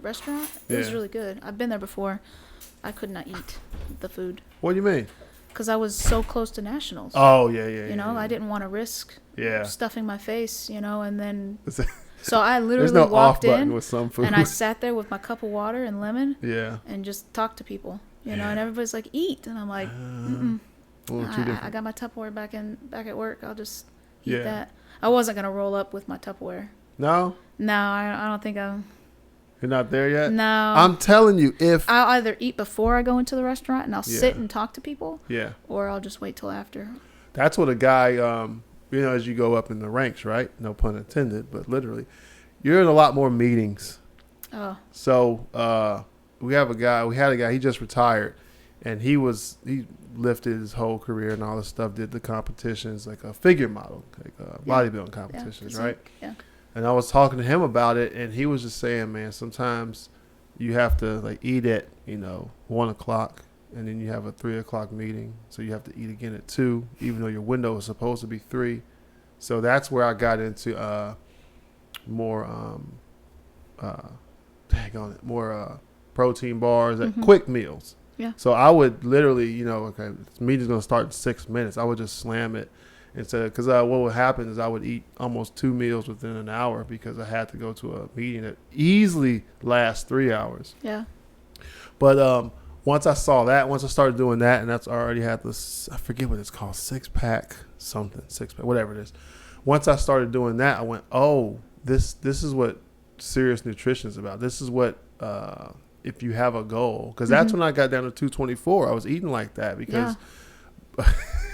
restaurant. It was really good. I've been there before. I could not eat the food. What do you mean? Because I was so close to Nationals. Oh, yeah. I didn't want to risk stuffing my face, and then... So I literally walked in with some food. And I sat there with my cup of water and lemon and just talked to people, and everybody's like, eat. And I'm like, I got my Tupperware back at work. I'll just eat that. I wasn't going to roll up with my Tupperware. No? No, I don't think I'm... You're not there yet? No. I'm telling you, I'll either eat before I go into the restaurant and I'll sit and talk to people. Yeah. Or I'll just wait till after. That's what a guy, as you go up in the ranks, right? No pun intended, but literally. You're in a lot more meetings. Oh. So we had a guy, he just retired, and he lifted his whole career and all this stuff, did the competitions, like a figure model, like bodybuilding competitions, right? Yeah. And I was talking to him about it, and he was just saying, man, sometimes you have to eat at 1:00, and then you have a 3:00 meeting, so you have to eat again at 2, even though your window is supposed to be 3. So that's where I got into more protein bars, quick meals. Yeah. So I would literally, okay, this meeting's gonna start in 6 minutes. I would just slam it. Because what would happen is I would eat almost 2 meals within an hour because I had to go to a meeting that easily lasts 3 hours. Yeah. But once I started doing that, and that's already had this, I forget what it's called, six-pack, whatever it is. Once I started doing that, I went, oh, this is what serious nutrition is about. This is what, if you have a goal, because that's when I got down to 224. I was eating like that because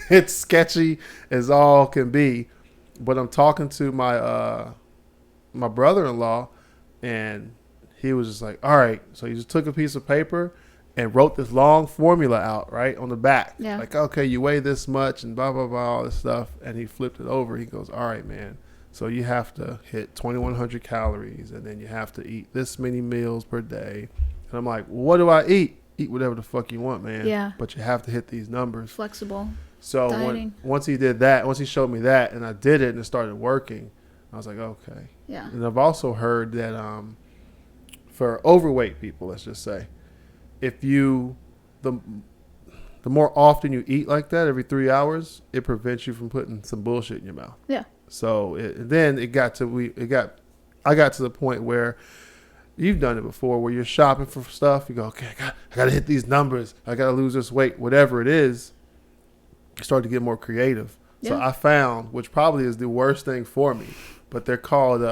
it's sketchy as all can be. But I'm talking to my my brother-in-law, and he was just like, all right. So he just took a piece of paper and wrote this long formula out, right, on the back. Yeah. Like, okay, you weigh this much and blah, blah, blah, all this stuff. And he flipped it over. He goes, all right, man. So you have to hit 2,100 calories, and then you have to eat this many meals per day. And I'm like, well, what do I eat? eat whatever the fuck you want, man. Yeah. But you have to hit these numbers. Flexible. So once he did that, once he showed me that, and I did it, and it started working, I was like, okay. Yeah. And I've also heard that for overweight people, let's just say, if you the more often you eat like that, every 3 hours, it prevents you from putting some bullshit in your mouth. Yeah. So I got to the point where you've done it before, where you're shopping for stuff. You go, okay, I got to hit these numbers. I got to lose this weight, whatever it is. You start to get more creative. Yeah. So I found, which probably is the worst thing for me, but they're called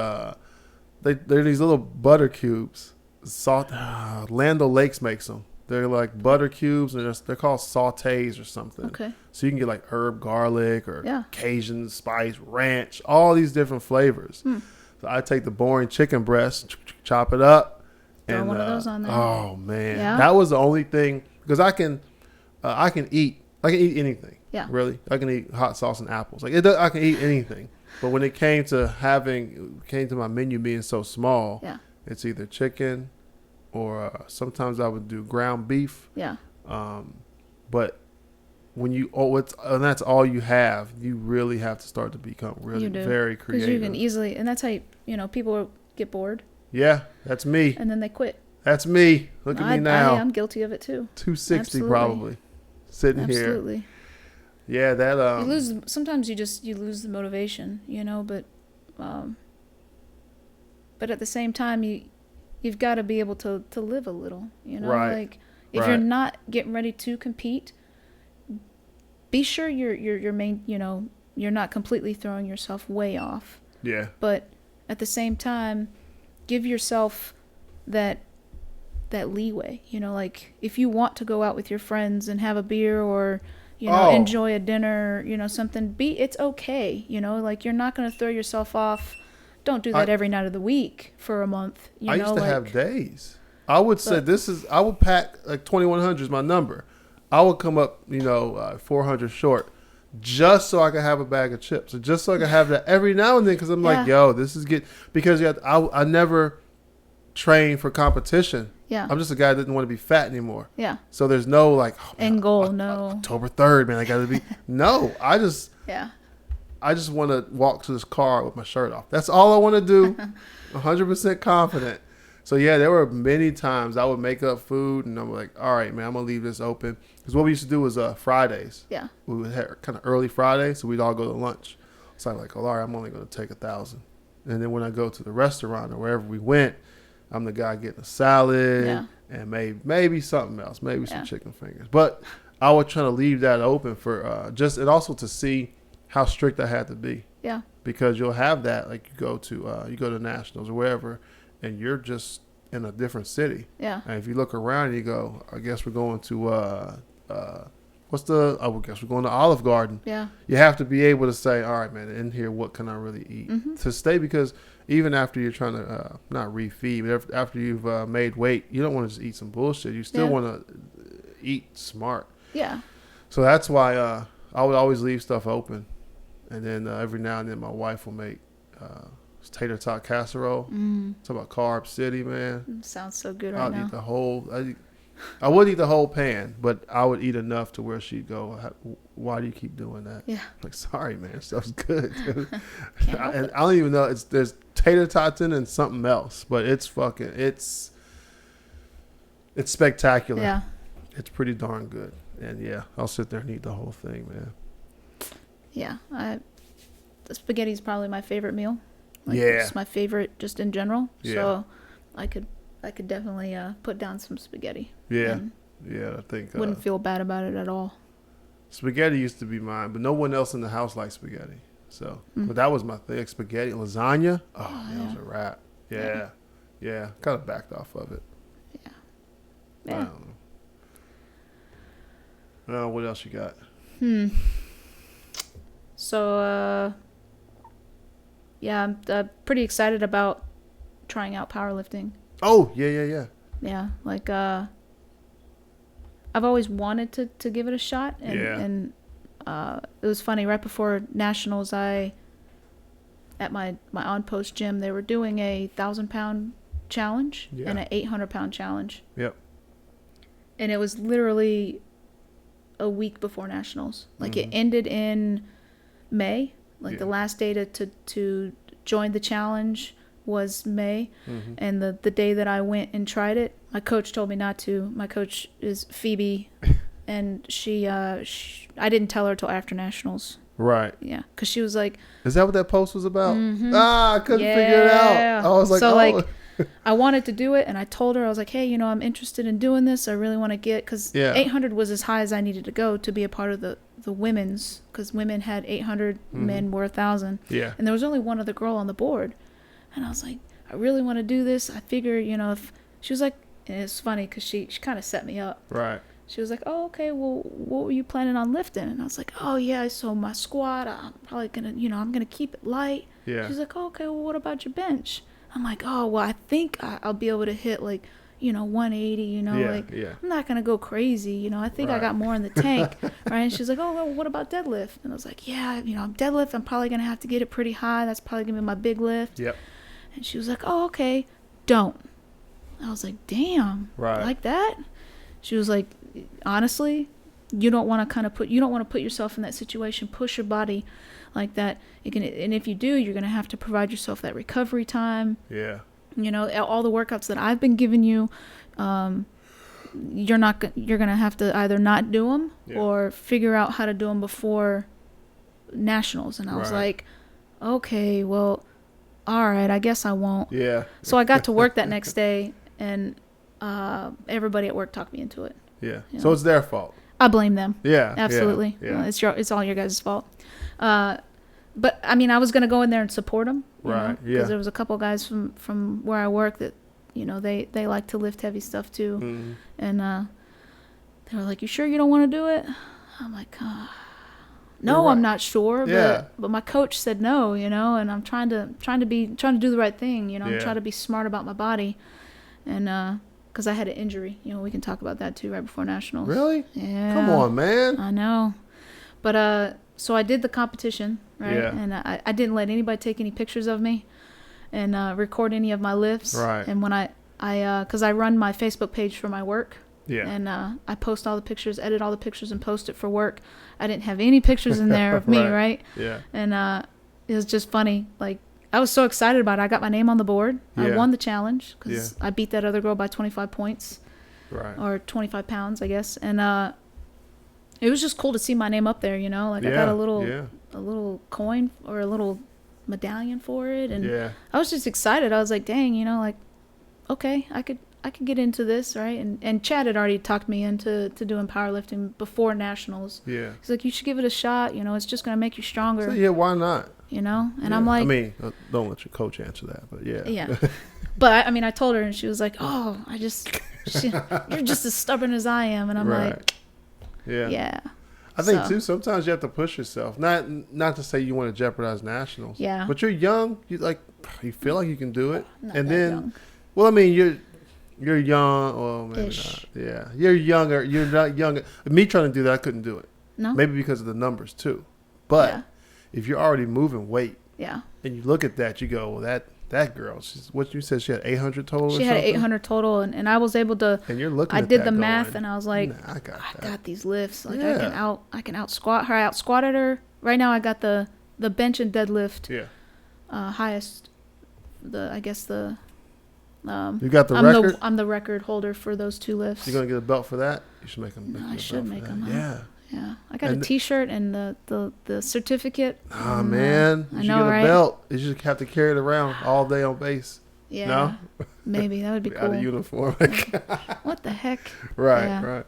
they're these little butter cubes. Land O'Lakes makes them. They're like butter cubes, and they're called sautés or something. Okay. So you can get like herb garlic or Cajun spice, ranch, all these different flavors. So I take the boring chicken breast, chop it up, and one of those on there. Oh man, that was the only thing, because I can eat anything. Yeah. Really, I can eat hot sauce and apples. I can eat anything. But when it came to my menu being so small, it's either chicken, or sometimes I would do ground beef. Yeah. But when and that's all you have, you really have to start to become really very creative. Because you can easily, and that's how people get bored. Yeah, that's me. And then they quit. That's me. Look at me now. I'm guilty of it too. 260 Absolutely. Probably, sitting here. Absolutely. Yeah, that you lose. Sometimes you lose the motivation, but at the same time you've got to be able to live a little, Right. Like if you're not getting ready to compete, be sure you're main, you're not completely throwing yourself way off. Yeah. But at the same time, give yourself that leeway, like if you want to go out with your friends and have a beer, or enjoy a dinner, something, it's okay, like you're not going to throw yourself off. Don't do that every night of the week for a month. I used to have days. I would say I would pack like 2100 is my number. I would come up, 400 short, just so I could have a bag of chips, or just so I could have that every now and then, because I'm like, yo, this is good. Because I never trained for competition. Yeah. I'm just a guy that didn't want to be fat anymore. Yeah. So there's no like end goal, no. October 3rd, man, I got to be. No, I just want to walk to this car with my shirt off. That's all I want to do. 100% confident. So yeah, there were many times I would make up food, and I'm like, all right, man, I'm gonna leave this open, because what we used to do was Fridays. Yeah. We would have kind of early Friday, so we'd all go to lunch. So I'm like, all right, I'm only gonna take 1,000, and then when I go to the restaurant or wherever we went, I'm the guy getting a salad and maybe something else, maybe some chicken fingers. But I would try to leave that open for and also to see how strict I had to be. Yeah. Because you'll have that, like you go to Nationals or wherever, and you're just in a different city. Yeah. And if you look around and you go, I guess we're going to I guess we're going to Olive Garden. Yeah. You have to be able to say, all right, man, in here, what can I really eat to stay? Because even after you're trying to not refeed, but after you've made weight, you don't want to just eat some bullshit. You still want to eat smart. Yeah. So that's why I would always leave stuff open, and then every now and then my wife will make tater tot casserole. Talk about Carb City, man. Sounds so good right now. I'll eat the whole. I wouldn't eat the whole pan, but I would eat enough to where she'd go, why do you keep doing that? Yeah. I'm like, sorry, man, stuff's good, dude. And I don't even know, there's tater tots in and something else, but it's spectacular. Yeah. It's pretty darn good. And yeah, I'll sit there and eat the whole thing, man. Yeah. The spaghetti is probably my favorite meal. It's my favorite just in general. Yeah. So I could definitely put down some spaghetti. Yeah. Yeah, I think. Wouldn't feel bad about it at all. Spaghetti used to be mine, but no one else in the house likes spaghetti. So, but that was my thing. Spaghetti, lasagna. Oh, that was a wrap. Yeah. Yeah. Kind of backed off of it. Yeah. I don't know. What else you got? So, I'm pretty excited about trying out powerlifting. Oh, yeah. Yeah, like I've always wanted to give it a shot, and it was funny. Right before Nationals, at my on-post gym, they were doing a 1,000-pound challenge and an 800-pound challenge. Yep. and it was literally a week before nationals. Like it ended in May. Like the last day to join the challenge was May, and the day that I went and tried it, my coach told me not to. My coach is Phoebe, and she I didn't tell her till after nationals. Right. Yeah, because she was like, "Is that what that post was about?" I couldn't figure it out. I was like, so like, I wanted to do it, and I told her, I was like, hey, I'm interested in doing this. I really want to get, because 800 was as high as I needed to go to be a part of the women's, because women had 800, men were 1,000. Yeah. And there was only one other girl on the board. And I was like, I really want to do this. I figure, if she was like, and it's funny because she kind of set me up. Right. She was like, oh, okay, well, what were you planning on lifting? And I was like, oh, yeah, so my squat, I'm probably going to, I'm going to keep it light. Yeah. She's like, oh, okay, well, what about your bench? I'm like, oh, well, I think I'll be able to hit, like, 180, I'm not going to go crazy, I think I got more in the tank, right? And she's like, oh, well, what about deadlift? And I was like, yeah, deadlift, I'm probably going to have to get it pretty high. That's probably going to be my big lift. Yep. And she was like, oh, okay, don't. I was like, damn, like that? She was like, honestly, you don't want to put yourself in that situation, push your body like that. And if you do, you're going to have to provide yourself that recovery time. Yeah. All the workouts that I've been giving you, you're going to have to either not do them or figure out how to do them before nationals. And I was like, okay, well, all right, I guess I won't. Yeah. So I got to work that next day, and everybody at work talked me into it. Yeah. So it's their fault. I blame them. Yeah. Absolutely. Yeah. It's all your guys' fault. But I mean, I was going to go in there and support them. Right. Yeah. Because there was a couple of guys from where I work that, they like to lift heavy stuff too. Mm-hmm. And they were like, you sure you don't want to do it? I'm like, no, I'm not sure. But my coach said no, and I'm trying to do the right thing, I'm trying to be smart about my body. And, because I had an injury, we can talk about that too right before nationals. Really? Yeah. Come on, man. I know. But, so I did the competition, right? Yeah. And I didn't let anybody take any pictures of me and record any of my lifts. Right. And when because I run my Facebook page for my work. Yeah. And I post all the pictures, edit all the pictures, and post it for work. I didn't have any pictures in there of me, right? Yeah. And it was just funny. Like, I was so excited about it. I got my name on the board. I won the challenge because I beat that other girl by 25 points. Right. Or 25 pounds, I guess. And it was just cool to see my name up there, I got a little coin or a little medallion for it, and I was just excited. I was like, dang, okay, I could get into this, right? And Chad had already talked me into doing powerlifting before nationals. Yeah. He's like, you should give it a shot, it's just going to make you stronger. So, why not? And I'm like, I mean, don't let your coach answer that, but yeah. Yeah. But I told her, and she was like, oh, you're just as stubborn as I am. And I'm like, yeah. I think too, sometimes you have to push yourself. Not to say you want to jeopardize nationals. Yeah. But you're young. You feel like you can do it. Not and that then young. Well, I mean, you're young, or maybe Ish. not. Yeah. You're younger. You're not younger. Me trying to do that, I couldn't do it. No. Maybe because of the numbers too. But if you're already moving weight, and you look at that, you go, well, that girl, what you said, she had 800 total. She had 800 total, and I was able to. And you're looking. I at did that the going, math, and I was like, I got these lifts. Like I can out squat her. I out squatted her. Right now, I got the bench and deadlift. Yeah. Highest. You got the record. I'm the record holder for those two lifts. You're gonna get a belt for that. You should make them. I should make them. Yeah. Yeah, I got a T-shirt and the certificate. Oh man, you should get a belt. You just have to carry it around all day on base. Yeah, no? Maybe that would be cool. Out of uniform. What the heck? Right.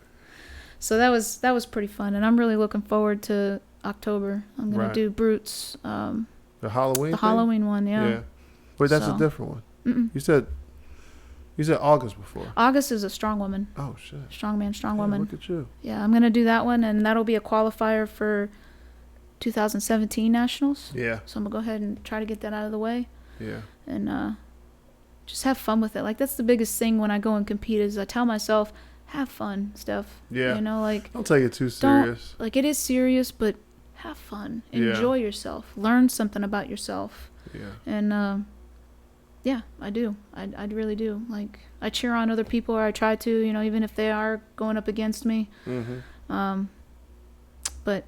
So that was pretty fun, and I'm really looking forward to October. I'm gonna do Brutes. The Halloween. The Halloween one, yeah. Wait, that's a different one. Mm-mm. You said August before. August is a Strongwoman. Oh, shit. Strongwoman. Yeah, look at you. Yeah, I'm going to do that one, and that'll be a qualifier for 2017 Nationals. Yeah. So I'm going to go ahead and try to get that out of the way. Yeah. And just have fun with it. Like, that's the biggest thing when I go and compete is I tell myself, have fun, Steph. Yeah. Like... Don't take it too serious. It is serious, but have fun. Enjoy yourself. Learn something about yourself. Yeah. And... Yeah, I do. I really do. Like, I cheer on other people, or I try to, you know, even if they are going up against me. But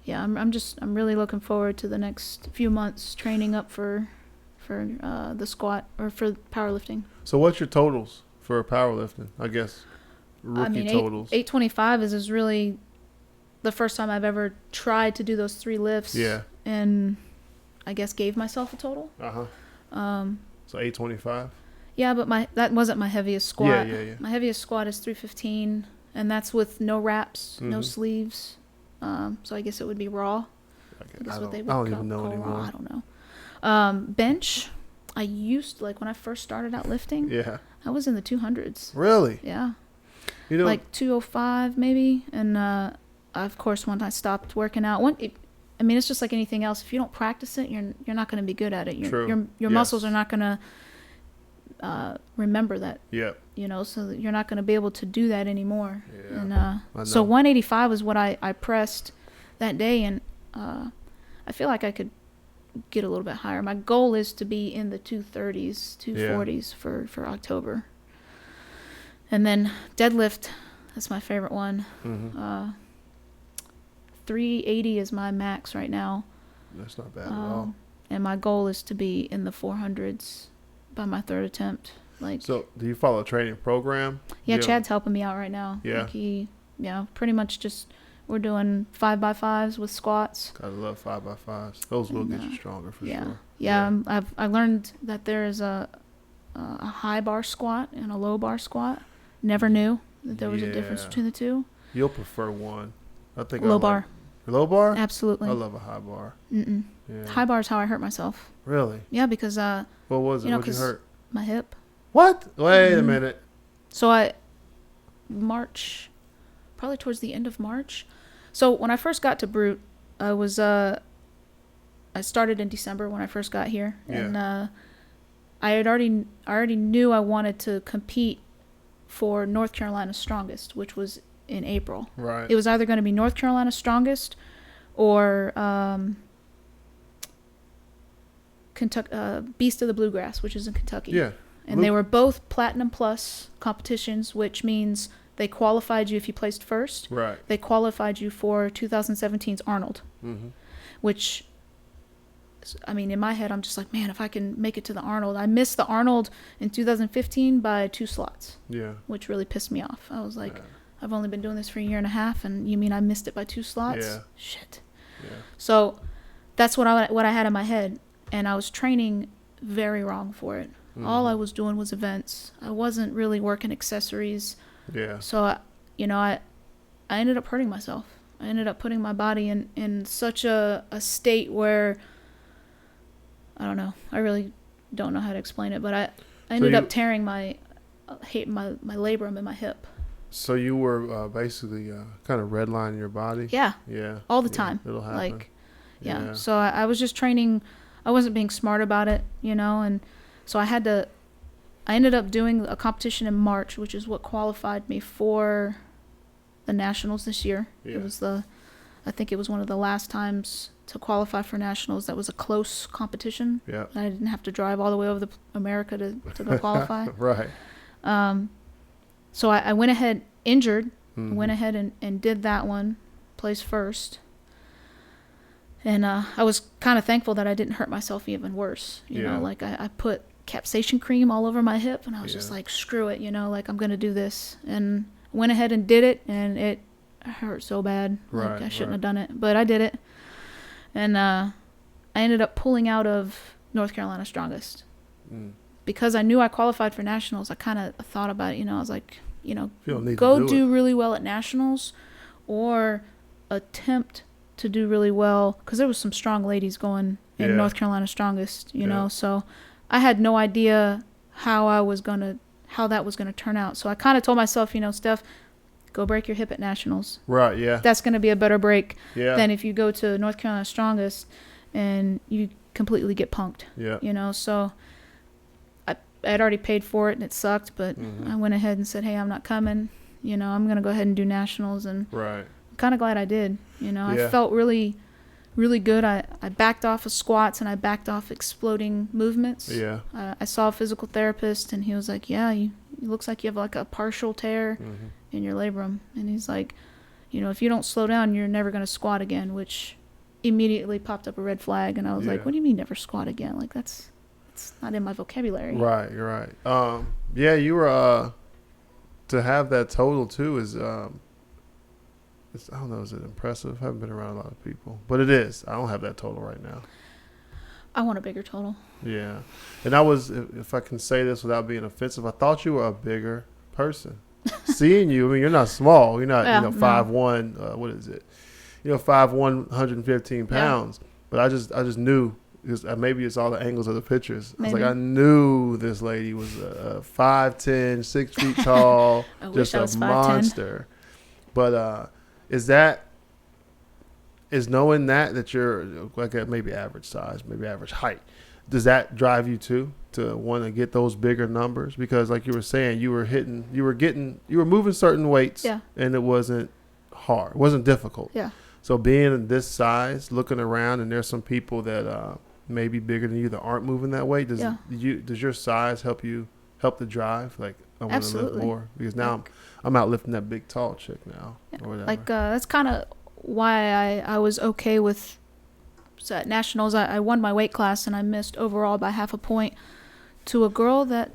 yeah, I'm really looking forward to the next few months training up for the squat or for powerlifting. So what's your totals for powerlifting? I guess rookie totals. 825 is really the first time I've ever tried to do those 3 lifts. Yeah. And I guess gave myself a total. So 825. Yeah, but that wasn't my heaviest squat. Yeah. My heaviest squat is 315, and that's with no wraps, no sleeves. So I guess it would be raw. I don't even know anymore. I don't know. Bench, I used, like, when I first started out lifting. Yeah. I was in the 200s. Really? Yeah. You know, like 205 maybe, and of course when I stopped working out, it's just like anything else. If you don't practice it, you're not going to be good at it. Your muscles are not going to remember that. Yeah. You know, so that you're not going to be able to do that anymore. Yeah. And so 185 was what I pressed that day, and I feel like I could get a little bit higher. My goal is to be in the 230s, 240s for October. And then deadlift, that's my favorite one. 380 is my max right now. That's not bad at all. And my goal is to be in the 400s by my 3rd attempt. Like, so do you follow a training program? Yeah, Chad's helping me out right now. Yeah. Like pretty much just, we're doing 5x5s with squats. I love 5x5s. Those will get you stronger for sure. Yeah. I learned that there is a high bar squat and a low bar squat. Never knew that there was a difference between the two. You'll prefer one. I think low bar. Low bar? Absolutely. I love a high bar. Yeah. High bar is how I hurt myself. Really? Yeah, because what was it? What'd you hurt? My hip. What? Wait a minute. So probably towards the end of March. So when I first got to Brute, I started in December when I first got here, and I already knew I wanted to compete for North Carolina's Strongest, which was in April. Right. It was either going to be North Carolina's Strongest or Kentucky, Beast of the Bluegrass, which is in Kentucky. Yeah. And they were both Platinum Plus competitions, which means they qualified you if you placed first. Right. They qualified you for 2017's Arnold, which, I mean, in my head, I'm just like, man, if I can make it to the Arnold. I missed the Arnold in 2015 by 2 slots. Yeah. Which really pissed me off. I was like, I've only been doing this for a year and a half, and you mean I missed it by 2 slots? Yeah. Shit. Yeah. So that's what I had in my head, and I was training very wrong for it. All I was doing was events. I wasn't really working accessories. Yeah. So, I ended up hurting myself. I ended up putting my body in such a state where, I don't know. I really don't know how to explain it, but I ended up tearing my labrum in my hip. So you were basically kind of redlining your body? Yeah. Yeah. All the time. It'll happen. Like, yeah. So I was just training. I wasn't being smart about it, and so I ended up doing a competition in March, which is what qualified me for the Nationals this year. Yeah. I think it was one of the last times to qualify for Nationals that was a close competition. Yeah. I didn't have to drive all the way over to America to go qualify. Right. So I went ahead, injured, went ahead and did that one, placed first. And I was kind of thankful that I didn't hurt myself even worse. You know, like I put capsation cream all over my hip, and I was just like, screw it, like I'm going to do this. And went ahead and did it, and it hurt so bad. Right, like I shouldn't have done it, but I did it. And I ended up pulling out of North Carolina Strongest. Because I knew I qualified for Nationals, I kind of thought about it, I was like, go do really well at Nationals or attempt to do really well, because there was some strong ladies going in North Carolina Strongest, so I had no idea how that was gonna turn out. So I kind of told myself, Steph, go break your hip at Nationals. Right. Yeah. That's gonna be a better break than if you go to North Carolina Strongest and you completely get punked. Yeah. So I had already paid for it and it sucked, but I went ahead and said, hey, I'm not coming. I'm gonna go ahead and do Nationals, and I'm kind of glad I did. I felt really really good. I backed off of squats and I backed off exploding movements. Yeah. I saw a physical therapist and he was like, yeah, it looks like you have like a partial tear in your labrum. And he's like, if you don't slow down, you're never going to squat again, which immediately popped up a red flag. And I was like, what do you mean never squat again? Like it's not in my vocabulary. Right. You're right. Yeah, you were, to have that total too is, I don't know, is it impressive? I haven't been around a lot of people, but it is. I don't have that total right now. I want a bigger total. Yeah. And I was, if I can say this without being offensive, I thought you were a bigger person. Seeing you, I mean, you're not small. You're not, 5'1", what is it? 5'1", 115 pounds. Yeah. But I just knew, maybe it's all the angles of the pictures. Maybe. I was like, I knew this lady was a 5'10", 6 feet tall, just a monster. But is knowing that you're like at maybe average size, maybe average height, does that drive you to want to get those bigger numbers? Because like you were saying, you were moving certain weights, and it wasn't hard, it wasn't difficult. Yeah. So being this size, looking around, and there's some people that may be bigger than you that aren't moving that way. Does your size help the drive? Like, I want to lift more because now I'm out lifting that big tall chick now. Or whatever. Like that's kind of why I was okay with. So at Nationals, I won my weight class and I missed overall by half a point to a girl that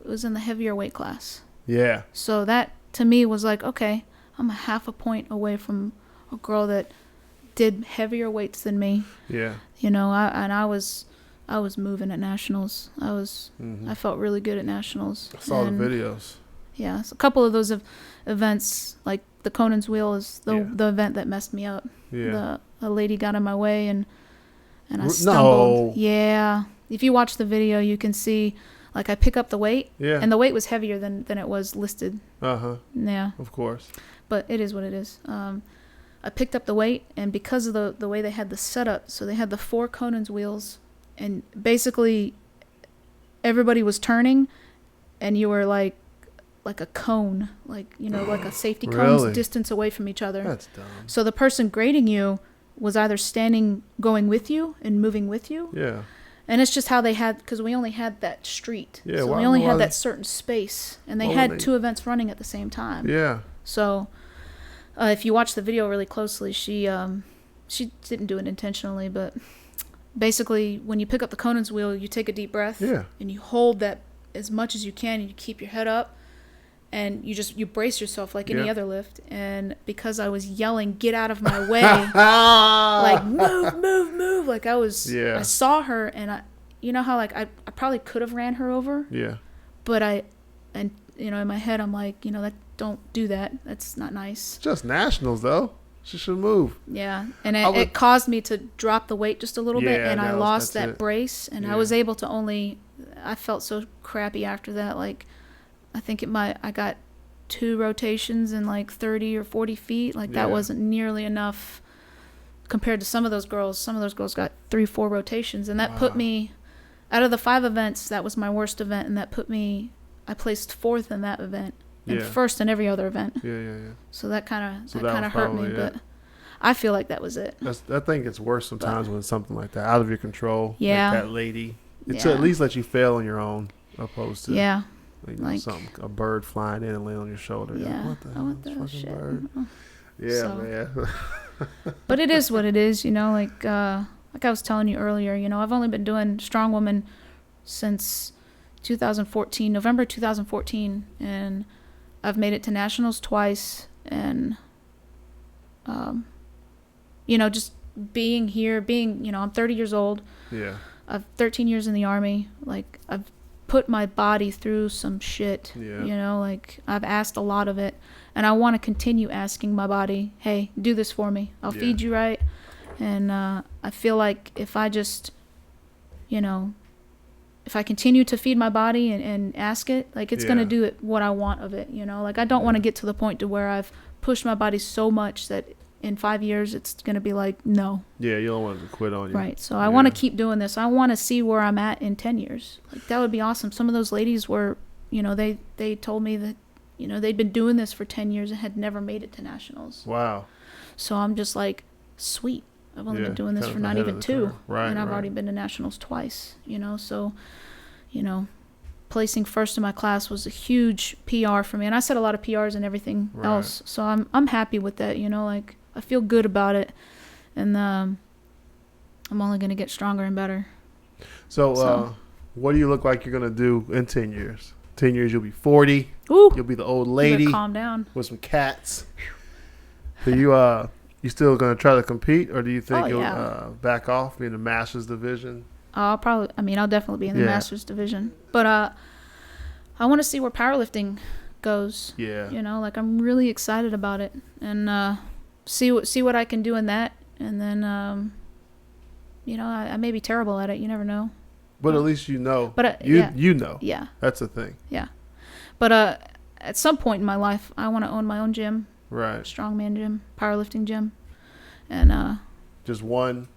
was in the heavier weight class. Yeah. So that to me was like, okay, I'm a half a point away from a girl that did heavier weights than me. Yeah. I was moving at Nationals. I felt really good at Nationals. I saw the videos. Yeah, so a couple of those events, like the Conan's Wheel, is the event that messed me up. Yeah. A lady got in my way and I stumbled. No. Yeah. If you watch the video, you can see, like, I pick up the weight. Yeah. And the weight was heavier than it was listed. Uh-huh. Yeah. Of course. But it is what it is. I picked up the weight, and because of the way they had the setup, so they had the 4 Conan's wheels, and basically everybody was turning, and you were like a cone, like a safety cone's distance away from each other. That's dumb. So the person grading you was either standing, going with you and moving with you. Yeah. And it's just how they had, because we only had that street. Yeah. So we only had that certain space, and they had 2 events running at the same time. Yeah. So if you watch the video really closely, she didn't do it intentionally, but basically when you pick up the Conan's wheel, you take a deep breath. Yeah. And you hold that as much as you can, and you keep your head up. And you brace yourself like any other lift. And because I was yelling, get out of my way, like move, like I saw her, and you know how like I probably could have ran her over. Yeah. But in my head I'm like, don't do that. That's not nice. Just Nationals though. She should move. Yeah. And it caused me to drop the weight just a little bit, and I lost that brace, and I was able to I felt so crappy after that, like. I think I got 2 rotations in like 30 or 40 feet. Like that wasn't nearly enough compared to some of those girls. Some of those girls got 3-4 rotations, and that put me out of the 5 events. That was my worst event, and that put me. I placed 4th in that event and 1st in every other event. Yeah. So that kind of hurt me, but I feel like that was it. I think it's worse sometimes when it's something like that out of your control. Yeah. Like that lady. It's to at least let you fail on your own, opposed to a bird flying in and land on your shoulder. Yeah. Like, what the hell? Fucking shit. Bird. Yeah, man. But it is what it is, like I was telling you earlier, I've only been doing Strongwoman since 2014, November 2014, and I've made it to Nationals twice, and just being here, I'm 30 years old. Yeah. I've 13 years in the Army. Like I've put my body through some shit. Yeah. Like I've asked a lot of it, and I want to continue asking my body, hey, do this for me. I'll feed you right. And I feel like if I just, if I continue to feed my body and ask it, like it's going to do it what I want of it, like I don't want to get to the point to where I've pushed my body so much that in 5 years it's going to be like, no. Yeah, you don't want to quit on you. Right. So I want to keep doing this. I want to see where I'm at in 10 years. Like that would be awesome. Some of those ladies were, they told me that, they'd been doing this for 10 years and had never made it to Nationals. Wow. So I'm just like, sweet. I've only been doing this for not even 2. Right. And I've already been to nationals twice, so, placing first in my class was a huge PR for me. And I set a lot of PRs and everything else. So I'm happy with that, like I feel good about it. And I'm only going to get stronger and better. So what do you look like you're going to do in 10 years? 10 years, you'll be 40. Ooh, you'll be the old lady. Calm down. With some cats. So you still going to try to compete, or do you think you'll back off, be in the Masters division? I'll definitely be in the Masters division. But I want to see where powerlifting goes. Yeah. Like I'm really excited about it, and see what I can do in that. And then, I may be terrible at it. You never know. But at least you know. But you know. Yeah. That's the thing. Yeah. But at some point in my life, I want to own my own gym. Right. Strongman gym, powerlifting gym, and just one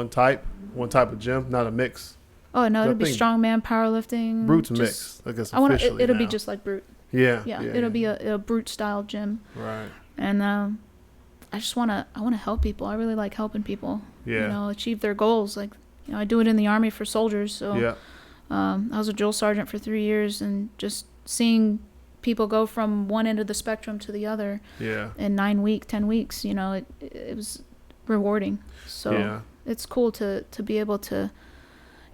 type of gym, not a mix. Oh no, it'll be strongman, powerlifting. Brute's mixed, I guess. It'll be just like Brute. Yeah. It'll be a Brute style gym. Right. And I want to help people. I really like helping people. Yeah. Achieve their goals. Like, I do it in the Army for soldiers. So yeah. I was a drill sergeant for 3 years, and just seeing people go from one end of the spectrum to the other. Yeah. In 10 weeks, it was rewarding. So it's cool to be able to,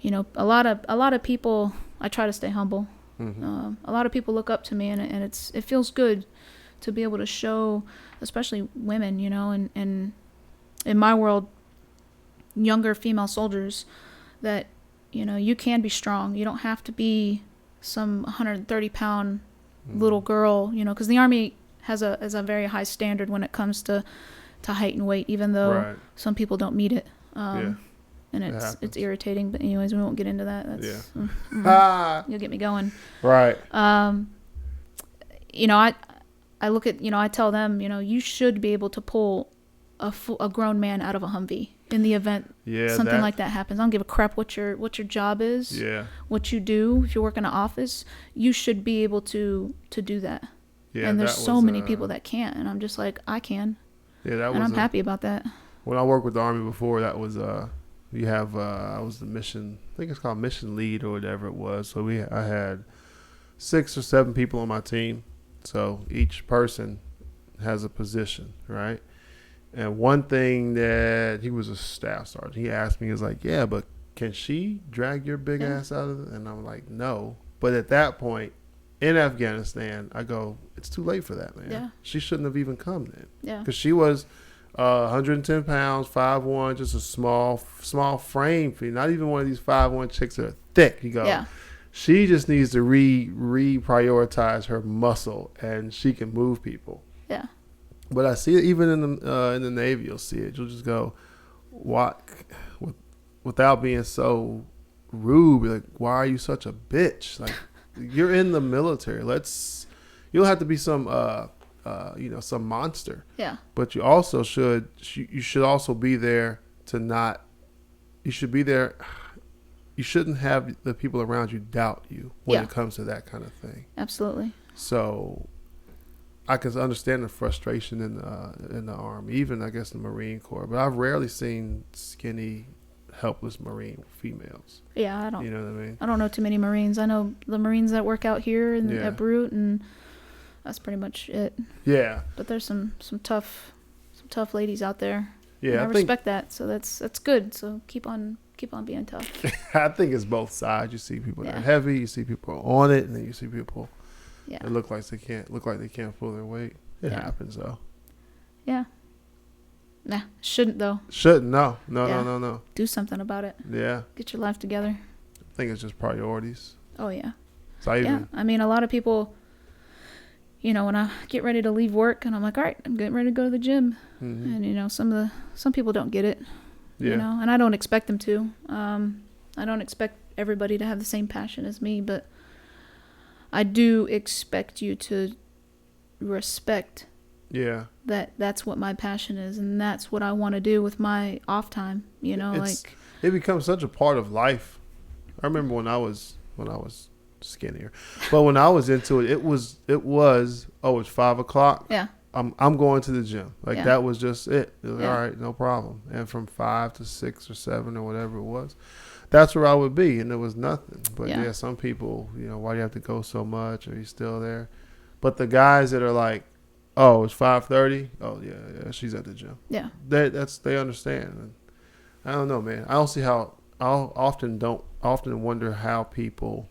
a lot of people. I try to stay humble. Mm-hmm. A lot of people look up to me, and it feels good to be able to show, especially women, and in my world, younger female soldiers, that you can be strong. You don't have to be some 130-pound little girl, because the Army has a very high standard when it comes to height and weight, even though some people don't meet it. And it's irritating. But anyways, we won't get into that. That's you'll get me going. Right. I look at, I tell them, you should be able to pull a grown man out of a Humvee in the event something like that happens. I don't give a crap what your job is, what you do. If you work in an office, you should be able to do that. Yeah, and there's so many people that can't, and I'm just like, I can. Yeah, and I'm happy about that. When I worked with the Army before, that was I was the mission. I think it's called mission lead or whatever it was. So I had 6 or 7 people on my team. So each person has a position, right? And one thing that he was a staff sergeant, he asked me, he was like, yeah, but can she drag your big ass out of it? And I'm like, no. But at that point in Afghanistan, I go, it's too late for that, man. Yeah. She shouldn't have even come then. Yeah. Because she was 110 pounds, 5'1", just a small frame. Not even one of these 5'1" chicks that are thick. You go, yeah. She just needs to reprioritize her muscle, and she can move people. Yeah. But I see it even in the Navy. You'll see it. You'll just go, what, without being so rude. Be like, why are you such a bitch? Like, you're in the military. You don't have to be some some monster. Yeah. But you also should also be there to not. You should be there. You shouldn't have the people around you doubt you when it comes to that kind of thing. Absolutely. So I can understand the frustration in the Army, even I guess the Marine Corps. But I've rarely seen skinny, helpless Marine females. Yeah, I don't. You know what I mean? I don't know too many Marines. I know the Marines that work out here at Brute, and that's pretty much it. Yeah. But there's some tough ladies out there. Yeah, I respect that. So that's good. So keep on being tough. I think it's both sides. You see people that are heavy. You see people on it, and then you see people that look like they can't pull their weight. It happens though. Yeah. Nah, shouldn't though. Shouldn't. No. Do something about it. Yeah. Get your life together. I think it's just priorities. Oh yeah. So I mean, a lot of people. When I get ready to leave work, and I'm like, all right, I'm getting ready to go to the gym, and some people don't get it. Yeah. And I don't expect them to. I don't expect everybody to have the same passion as me, but I do expect you to respect. Yeah. That's what my passion is, and that's what I want to do with my off time. It becomes such a part of life. I remember when I was skinnier, but when I was into it, it's 5:00. Yeah. I'm going to the gym. Like Yeah. that was just it. It was, Yeah. all right, no problem. And from 5 to 6 or 7 or whatever it was, that's where I would be, and it was nothing. But Yeah. yeah, some people, why do you have to go so much? Are you still there? But the guys that are like, oh, it's 5:30. Oh yeah, she's at the gym. Yeah. They understand. And I don't know, man. I don't see how. I often wonder how people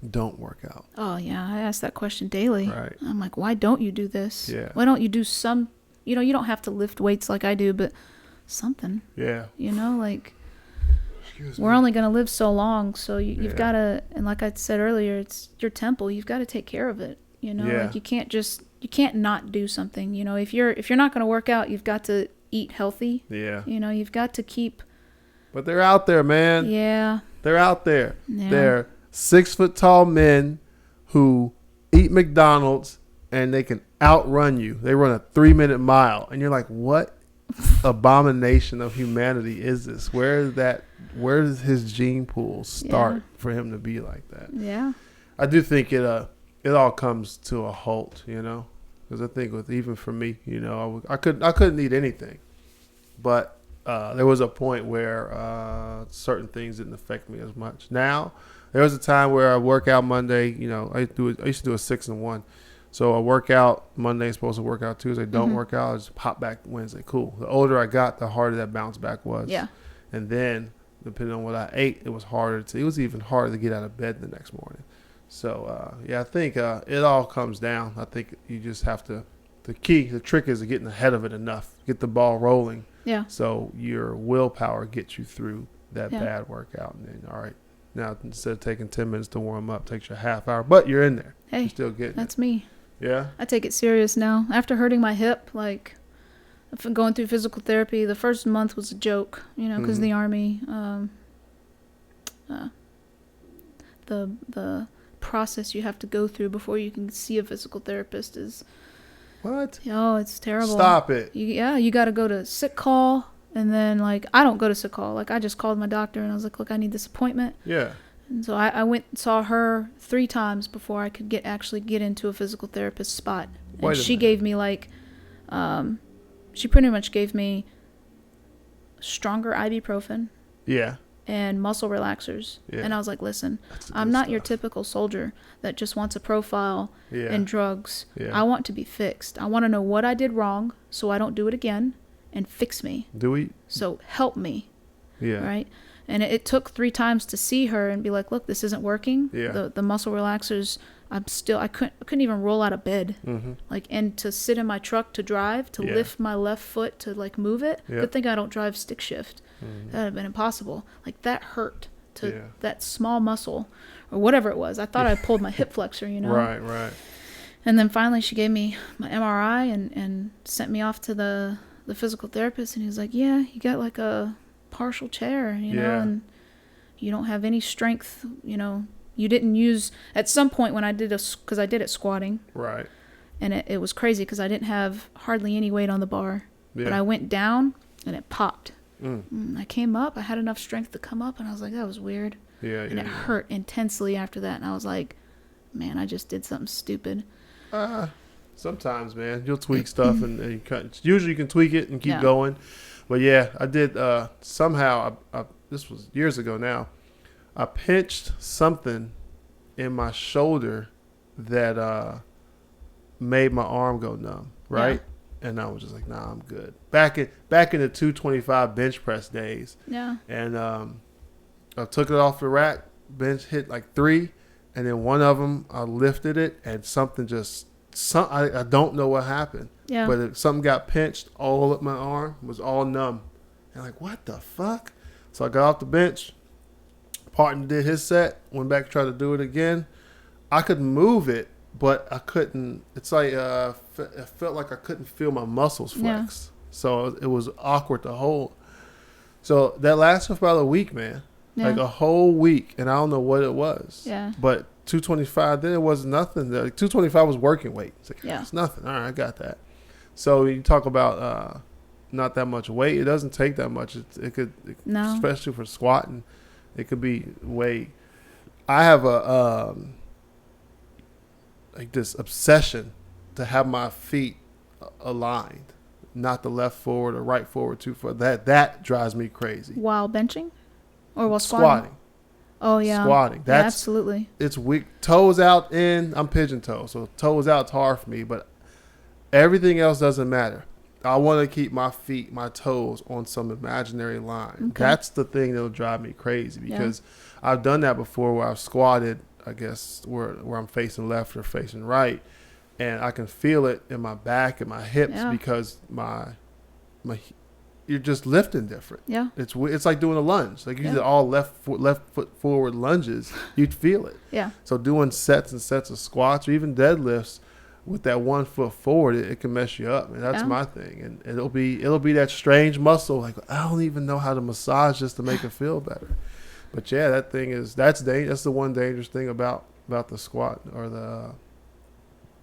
don't work out. Oh yeah, I ask that question daily. Right. I'm like, why don't you do this? Yeah. Why don't you do some? You don't have to lift weights like I do, but something. Yeah. Like Excuse we're me. only gonna live so long, so you've Yeah. got to. And like I said earlier, it's your temple. You've got to take care of it. Yeah. Like you can't not do something. If you're not gonna work out, you've got to eat healthy. Yeah. You've got to keep. But they're out there, man. Yeah. They're out there. Yeah. They're 6 foot tall men who eat McDonald's and they can outrun you. They run a 3-minute mile, and you're like, what abomination of humanity is this? Where does his gene pool start for him to be like that? Yeah. I do think it all comes to a halt, because I think even for me, I couldn't eat anything, but there was a point where certain things didn't affect me as much. Now there was a time where I work out Monday. I used to do a 6 and 1. So I work out Monday, supposed to work out Tuesday, don't work out, I just pop back Wednesday. Cool. The older I got, the harder that bounce back was. Yeah. And then depending on what I ate, it was even harder to get out of bed the next morning. So I think it all comes down. I think you just have to. The trick is getting ahead of it enough, get the ball rolling. Yeah. So your willpower gets you through that Yeah. bad workout, and then all right. Now instead of taking 10 minutes to warm up, takes you a half hour, but you're in there. Hey, You're still getting that's it. me. Yeah. I take it serious now. After hurting my hip, like I've been going through physical therapy. The first month was a joke, because Mhm. the Army, the process you have to go through before you can see a physical therapist is, What? it's terrible. Stop it. You got to go to sick call, and then I don't go to sick call. I just called my doctor and I was like, look, I need this appointment. Yeah. And so I went and saw her 3 times before I could actually get into a physical therapist spot. And Wait a she minute. gave me she pretty much gave me stronger ibuprofen Yeah. and muscle relaxers. Yeah. And I was like, listen, That's I'm good not your stuff. typical soldier that just wants a profile Yeah. and drugs. Yeah. I want to be fixed. I want to know what I did wrong so I don't do it again, and fix me. Do we? So help me. Yeah. Right? And it took 3 times to see her and be like, look, this isn't working. Yeah. The muscle relaxers, I couldn't even roll out of bed. Mm-hmm. And to sit in my truck to drive, to Yeah. lift my left foot to move it. Yep. Good thing I don't drive stick shift. Mm-hmm. That would have been impossible. That hurt to Yeah. that small muscle or whatever it was. I thought I pulled my hip flexor, Right. And then finally she gave me my MRI and sent me off to the physical therapist, and he was like, yeah, you got a partial tear, Yeah. and you don't have any strength, you didn't use, at some point when I did because I did it squatting, Right. and it was crazy because I didn't have hardly any weight on the bar, Yeah. but I went down and it popped. Mm. I came up, I had enough strength to come up, and I was like, that was weird. Yeah. And it hurt intensely after that, and I was like, man, I just did something stupid. Sometimes, man, you'll tweak stuff, and usually you can tweak it and keep Yeah. going. But yeah, I did. Somehow, this was years ago now. I pinched something in my shoulder that made my arm go numb. Right, and I was just like, nah, I'm good. Back in the 225 bench press days. Yeah. And I took it off the rack, bench hit 3, and then one of them I lifted it, and something I don't know what happened. Yeah. But something got pinched all up my arm, was all numb. And what the fuck? So I got off the bench, partner did his set, went back to try to do it again. I could move it, but I couldn't. It's it felt like I couldn't feel my muscles flex. Yeah. So it was awkward to hold. So that lasted for about a week, man. Yeah. A whole week, and I don't know what it was. Yeah. But 225, then it was nothing. 225 was working weight. Yeah. It's nothing. All right, I got that. So you talk about not that much weight. It doesn't take that much. No. Especially for squatting, it could be weight. I have this obsession to have my feet aligned, not the left forward or right forward too far. That drives me crazy. While benching, or while squatting? Oh yeah, squatting. That's absolutely. It's weak. Toes out in. I'm pigeon toes, so toes out's hard for me. But everything else doesn't matter. I want to keep my feet, my toes on some imaginary line. Okay. That's the thing that'll drive me crazy because I've done that before where I've squatted, I guess, where I'm facing left or facing right, and I can feel it in my back and my hips because my you're just lifting different. Yeah. It's like doing a lunge. Like you did all left foot forward lunges, you'd feel it. Yeah. So doing sets and sets of squats or even deadlifts with that 1 foot forward, it can mess you up, and that's my thing. And it'll be that strange muscle. Like I don't even know how to massage just to make it feel better. But that's the one dangerous thing about the squat or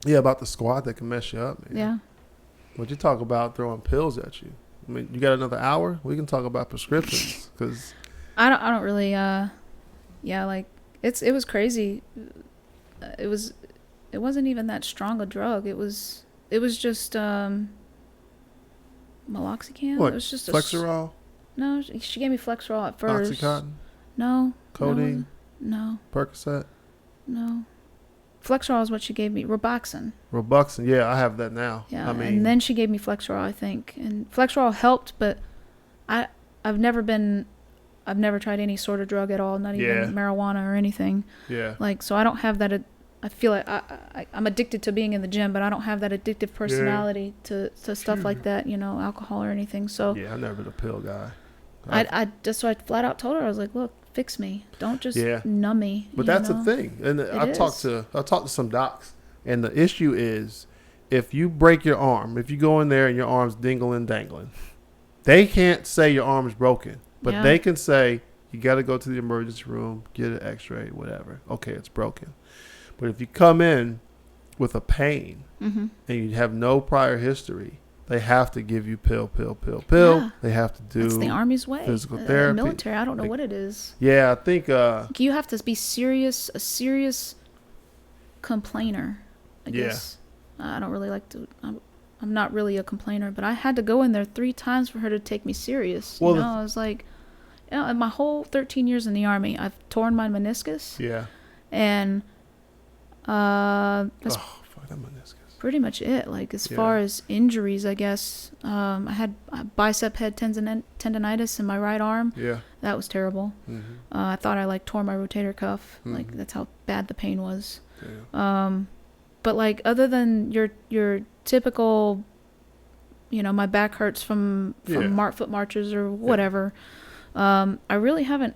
about the squat that can mess you up, man. Yeah. But you talk about throwing pills at you. I mean, you got another hour? We can talk about prescriptions because I don't really. Like it was crazy. It wasn't even that strong a drug. It was just meloxicam. What? It was just Flexerol? No, she gave me Flexerol at first. Oxycontin? No. Codeine? No. Percocet? No. Flexerol is what she gave me. Robuxin. Yeah, I have that now. Yeah, and then she gave me Flexerol, I think. And Flexerol helped, but I've never tried any sort of drug at all, not even marijuana or anything. Yeah. Like, so I don't have that. I feel like I'm addicted to being in the gym, but I don't have that addictive personality to stuff like that, alcohol or anything. So yeah, I've never been a pill guy. I flat out told her, I was like, look, fix me. Don't just numb me. But that's the thing. And I talked to some docs, and the issue is if you break your arm, if you go in there and your arm's dangling, they can't say your arm is broken, but they can say you got to go to the emergency room, get an x-ray, whatever. Okay, it's broken. But if you come in with a pain and you have no prior history, they have to give you pill. Yeah. They have to do that's the Army's way. Physical therapy. Military, I don't know what it is. Yeah, I think you have to be a serious complainer, I guess. I don't really like to. I'm not really a complainer, but I had to go in there 3 times for her to take me serious. Well, I was like, in my whole 13 years in the Army, I've torn my meniscus. Yeah. And that's fuck that meniscus. Pretty much it. Like as far as injuries, I guess I had bicep head tendonitis in my right arm. Yeah, that was terrible. I thought I tore my rotator cuff. Like that's how bad the pain was. But like other than your typical, my back hurts from foot marches or whatever. I really haven't.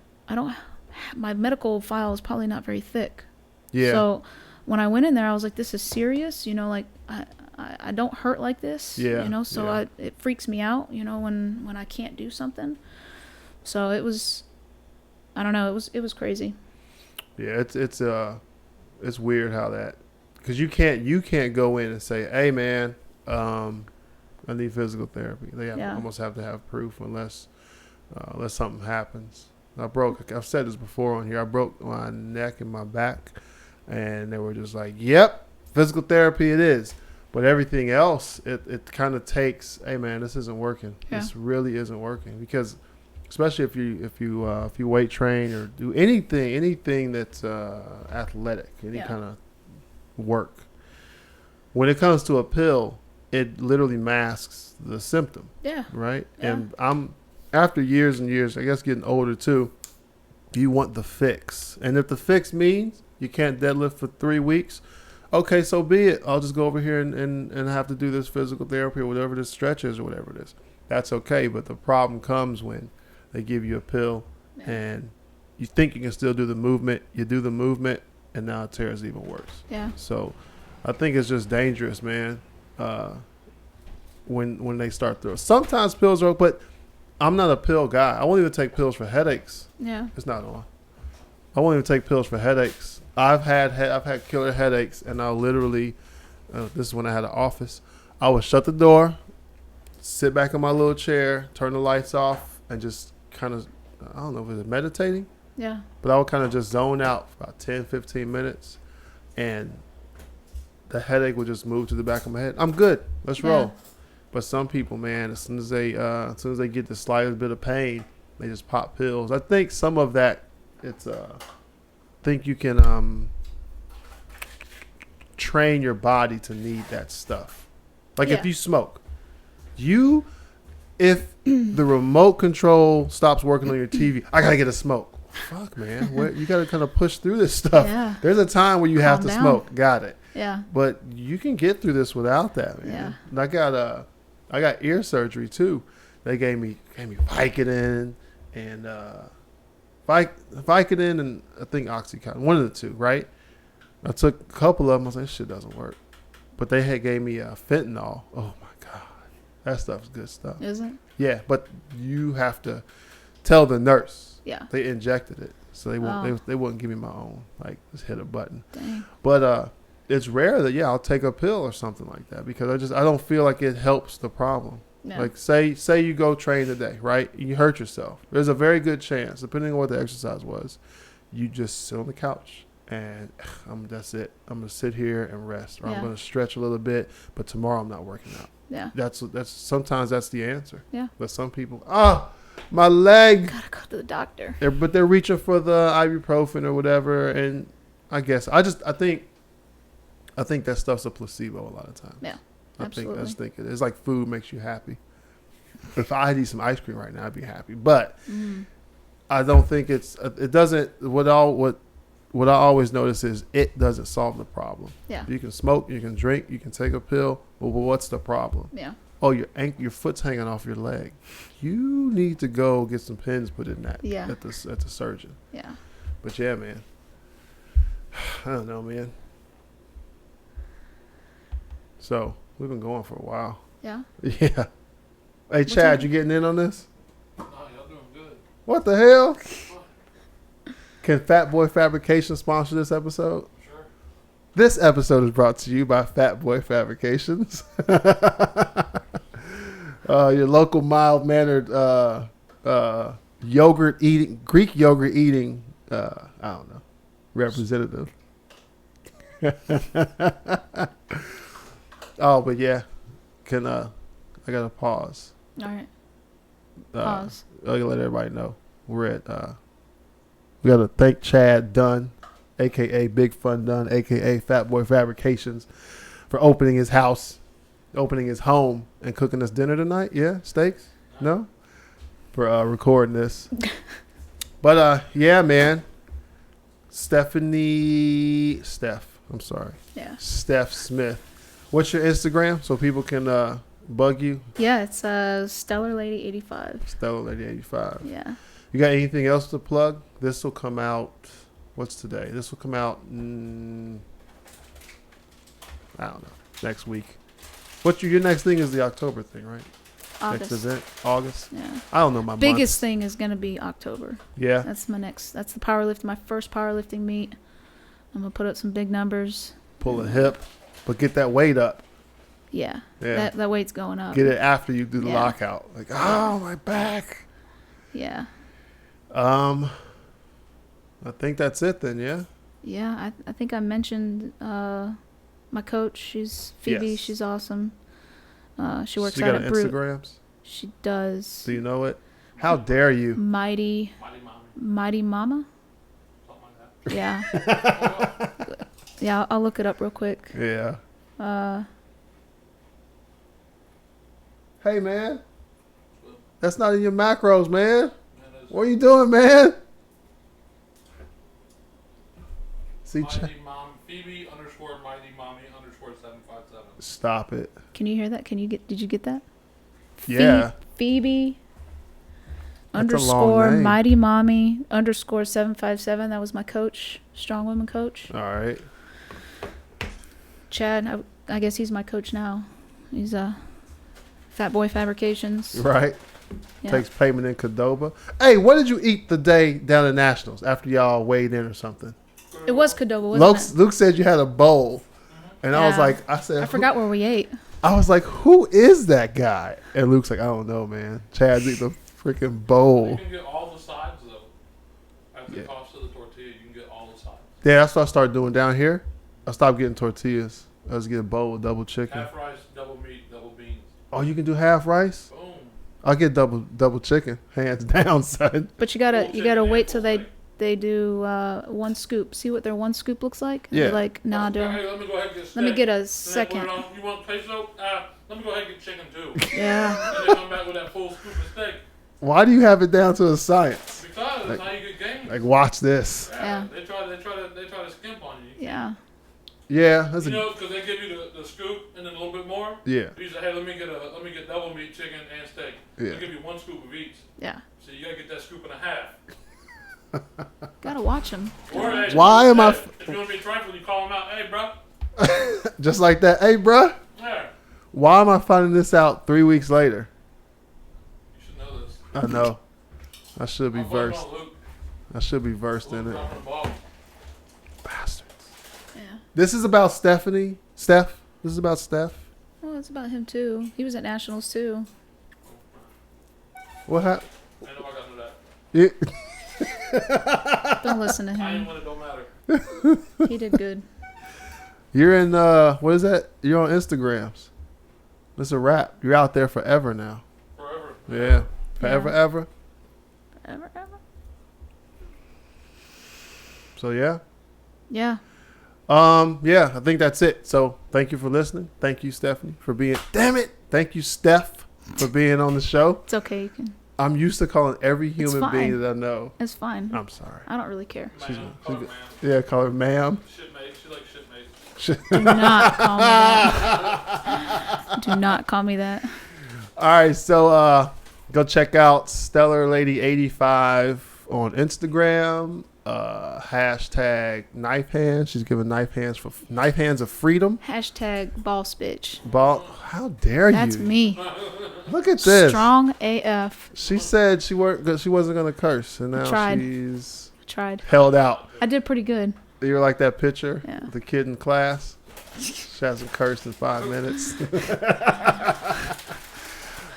My medical file is probably not very thick. Yeah. So when I went in there, I was like, this is serious, I don't hurt like this, so it freaks me out, when I can't do something. So it was, I don't know, it was crazy. Yeah, it's weird how that, because you can't go in and say, hey man, I need physical therapy. They almost have to have proof unless something happens. I've said this before on here, I broke my neck and my back. And they were just like, yep, physical therapy it is. But everything else, it kind of takes, hey, man, this isn't working. Yeah. This really isn't working. Because especially if you weight train or do anything that's athletic, any kind of work. When it comes to a pill, it literally masks the symptom. Yeah. Right? Yeah. And I'm, after years and years, I guess getting older too, you want the fix. And if the fix means you can't deadlift for 3 weeks, okay, so be it. I'll just go over here and have to do this physical therapy or whatever this stretch is or whatever it is. That's okay, but the problem comes when they give you a pill and you think you can still do the movement. You do the movement, and now it tears even worse. Yeah. So I think it's just dangerous, man, when they start through. Sometimes pills are, but I'm not a pill guy. I won't even take pills for headaches. Yeah. It's not on. I won't even take pills for headaches. I've had killer headaches, and I'll literally, this is when I had an office, I would shut the door, sit back in my little chair, turn the lights off, and just kind of, I don't know if it was meditating. Yeah. But I would kind of just zone out for about 10, 15 minutes, and the headache would just move to the back of my head. I'm good. Let's roll. But some people, man, as soon as they get the slightest bit of pain, they just pop pills. I think some of that, it's think you can train your body to need that stuff. Like if you smoke, if the remote control stops working on your TV, I gotta get a smoke. Fuck, man, you gotta kind of push through this stuff. Yeah. There's a time where you have to smoke. Got it. Yeah. But you can get through this without that, man. Yeah. And I got ear surgery too. They gave me Vicodin and Vicodin and I think Oxycontin, one of the two, right? I took a couple of them. I was like, this shit doesn't work. But they gave me fentanyl. Oh my god, that stuff's good stuff. Is it? Yeah, but you have to tell the nurse. Yeah. They injected it, so they wouldn't give me my own. Like, just hit a button. Dang. But it's rare that I'll take a pill or something like that because I don't feel like it helps the problem. No. Like say you go train today, right? You hurt yourself. There's a very good chance, depending on what the exercise was, you just sit on the couch and that's it. I'm gonna sit here and rest, or I'm gonna stretch a little bit, but tomorrow I'm not working out. Yeah. That's sometimes that's the answer. Yeah. But some people, my leg. Gotta go to the doctor. But they're reaching for the ibuprofen or whatever, and I guess I think that stuff's a placebo a lot of times. Yeah. I just think it is like food makes you happy. If I had eat some ice cream right now, I'd be happy. But I don't think it doesn't. What I always notice is it doesn't solve the problem. Yeah. You can smoke, you can drink, you can take a pill. But what's the problem? Yeah. Oh, your foot's hanging off your leg. You need to go get some pins put in that. Yeah. At the surgeon. Yeah. But yeah, man. I don't know, man. So we've been going for a while. Yeah. Yeah. Hey, Chad, you getting in on this? No, y'all doing good. What the hell? Can Fat Boy Fabrication sponsor this episode? Sure. This episode is brought to you by Fat Boy Fabrications. Your local mild-mannered Greek yogurt eating, I don't know, representative. Oh, but yeah, I gotta pause. All right. Pause. I gotta let everybody know we're at. We gotta thank Chad Dunn, aka Big Fun Dunn, aka Fat Boy Fabrications, for opening his house, opening his home, and cooking us dinner tonight. Yeah, steaks. No, for recording this. But yeah, man. Steph. I'm sorry. Yeah. Steph Smith. What's your Instagram so people can bug you? Yeah, it's Stellar Lady 85. Stellar Lady 85. Yeah. You got anything else to plug? This will come out. What's today? This will come out. I don't know. Next week. Your next thing is the October thing, right? August. Next event, August. Yeah. I don't know my biggest months. thing is gonna be October. Yeah. That's the powerlift. My first powerlifting meet. I'm gonna put up some big numbers. Pull a hip, but get that weight up. Yeah. That weight's going up. Get it after you do the lockout. Like, oh, my back. Yeah. I think that's it then, yeah? Yeah, I think I mentioned my coach. She's Phoebe. Yes. She's awesome. She works out at Brute. Instagrams? She does. Do you know it? How dare you? Mighty Mama? Something like that. Yeah. Yeah, I'll look it up real quick. Yeah. Hey, man. That's not in your macros, man. What are you doing, man? See, Phoebe _ Mighty Mommy _ 757. Stop it. Can you hear that? Did you get that? Yeah. Phoebe _ Mighty Mommy _ 757. That was my coach, Strongwoman coach. All right. Chad, I guess he's my coach now. He's Fat Boy Fabrications. Right. Yeah. Takes payment in Qdoba. Hey, what did you eat the day down at Nationals after y'all weighed in or something? It was Qdoba, wasn't it? Luke said you had a bowl. And I was like, I forgot where we ate. I was like, who is that guy? And Luke's like, I don't know, man. Chad's eating a freaking bowl. You can get all the sides, though. At the cost of the tortilla, you can get all the sides. Yeah, that's what I started doing down here. I stopped getting tortillas. Let's get a bowl with double chicken. Half rice, double meat, double beans. Oh, you can do half rice? Boom. I'll get double chicken, hands down, son. But you gotta wait till they do 1 scoop. See what their 1 scoop looks like? And Yeah. be like, nah, Hey, dude. let me go ahead and get steak. Let me get a And then second. put it on. You want queso? Let me go ahead and get chicken too. Yeah. And then come back with that full scoop of steak. Why do you have it down to a science? Because that's how you get gains. Like, watch this. Yeah. They try to skimp on you. Yeah. Yeah, that's You know, because they give you the scoop and then a little bit more. yeah. You say, hey, let me get double meat, chicken, and steak. Yeah. They give you 1 scoop of each. Yeah. So you gotta get that scoop and a half. Gotta watch them. Or, hey, Why am I? if you want to be trifling, you call them out. Hey, bro. Just like that. Hey, bruh, Yeah. why am I finding this out 3 weeks later? You should know this. I know. I should be I'm blaming versed. on Luke. I should be versed in Luke it. dropping the ball. Bastards. Yeah. This is about Stephanie. Steph. This is about Steph. Well, it's about him too. He was at Nationals too. What happened? Ain't nobody got to know that. Yeah. Don't listen to I ain't him. when it don't matter. He did good. You're in what is that? You're on Instagrams. It's a wrap. You're out there forever now. Forever. Yeah. Forever Yeah. ever. Ever. So yeah. Yeah. Yeah, I think that's it. So thank you for listening. Thank you, Stephanie, for being Thank you, Steph, for being on the show. It's okay. You can. I'm used to calling every human fine. being that I know. It's fine. I'm sorry. I don't really care. Ma'am. Call her ma'am. Yeah, call her ma'am. Shitmate. She likes shitmates. Do not call me that. Do not call me that. All right, so go check out Stellar Lady 85 on Instagram. Hashtag knife hands. She's giving knife hands of freedom. Hashtag boss bitch. How dare That's you? me. Look at this. Strong AF. She said she wasn't gonna curse, and now Tried. she's Tried. held out. I did pretty good. You're like that picture Yeah. with the kid in class. She hasn't cursed in 5 minutes.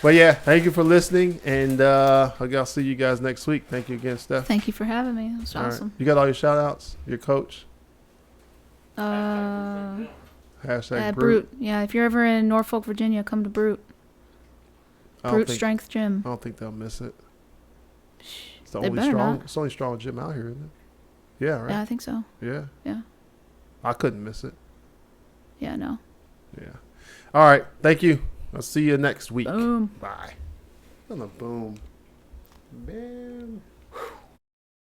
But yeah, thank you for listening, and I'll see you guys next week. Thank you again, Steph. Thank you for having me. It was All right. awesome. You got all your shout outs? Your coach? Hashtag Hashtag Brute. Yeah, if you're ever in Norfolk, Virginia, come to Brute. Brute Strength Gym. I don't think they'll miss it. It's the They only better strong. not. It's the only strong gym out here, isn't it? Yeah, right. Yeah, I think so. Yeah. Yeah. I couldn't miss it. Yeah, no. Yeah. All right. Thank you. I'll see you next week. Boom. Bye. On the boom. Man.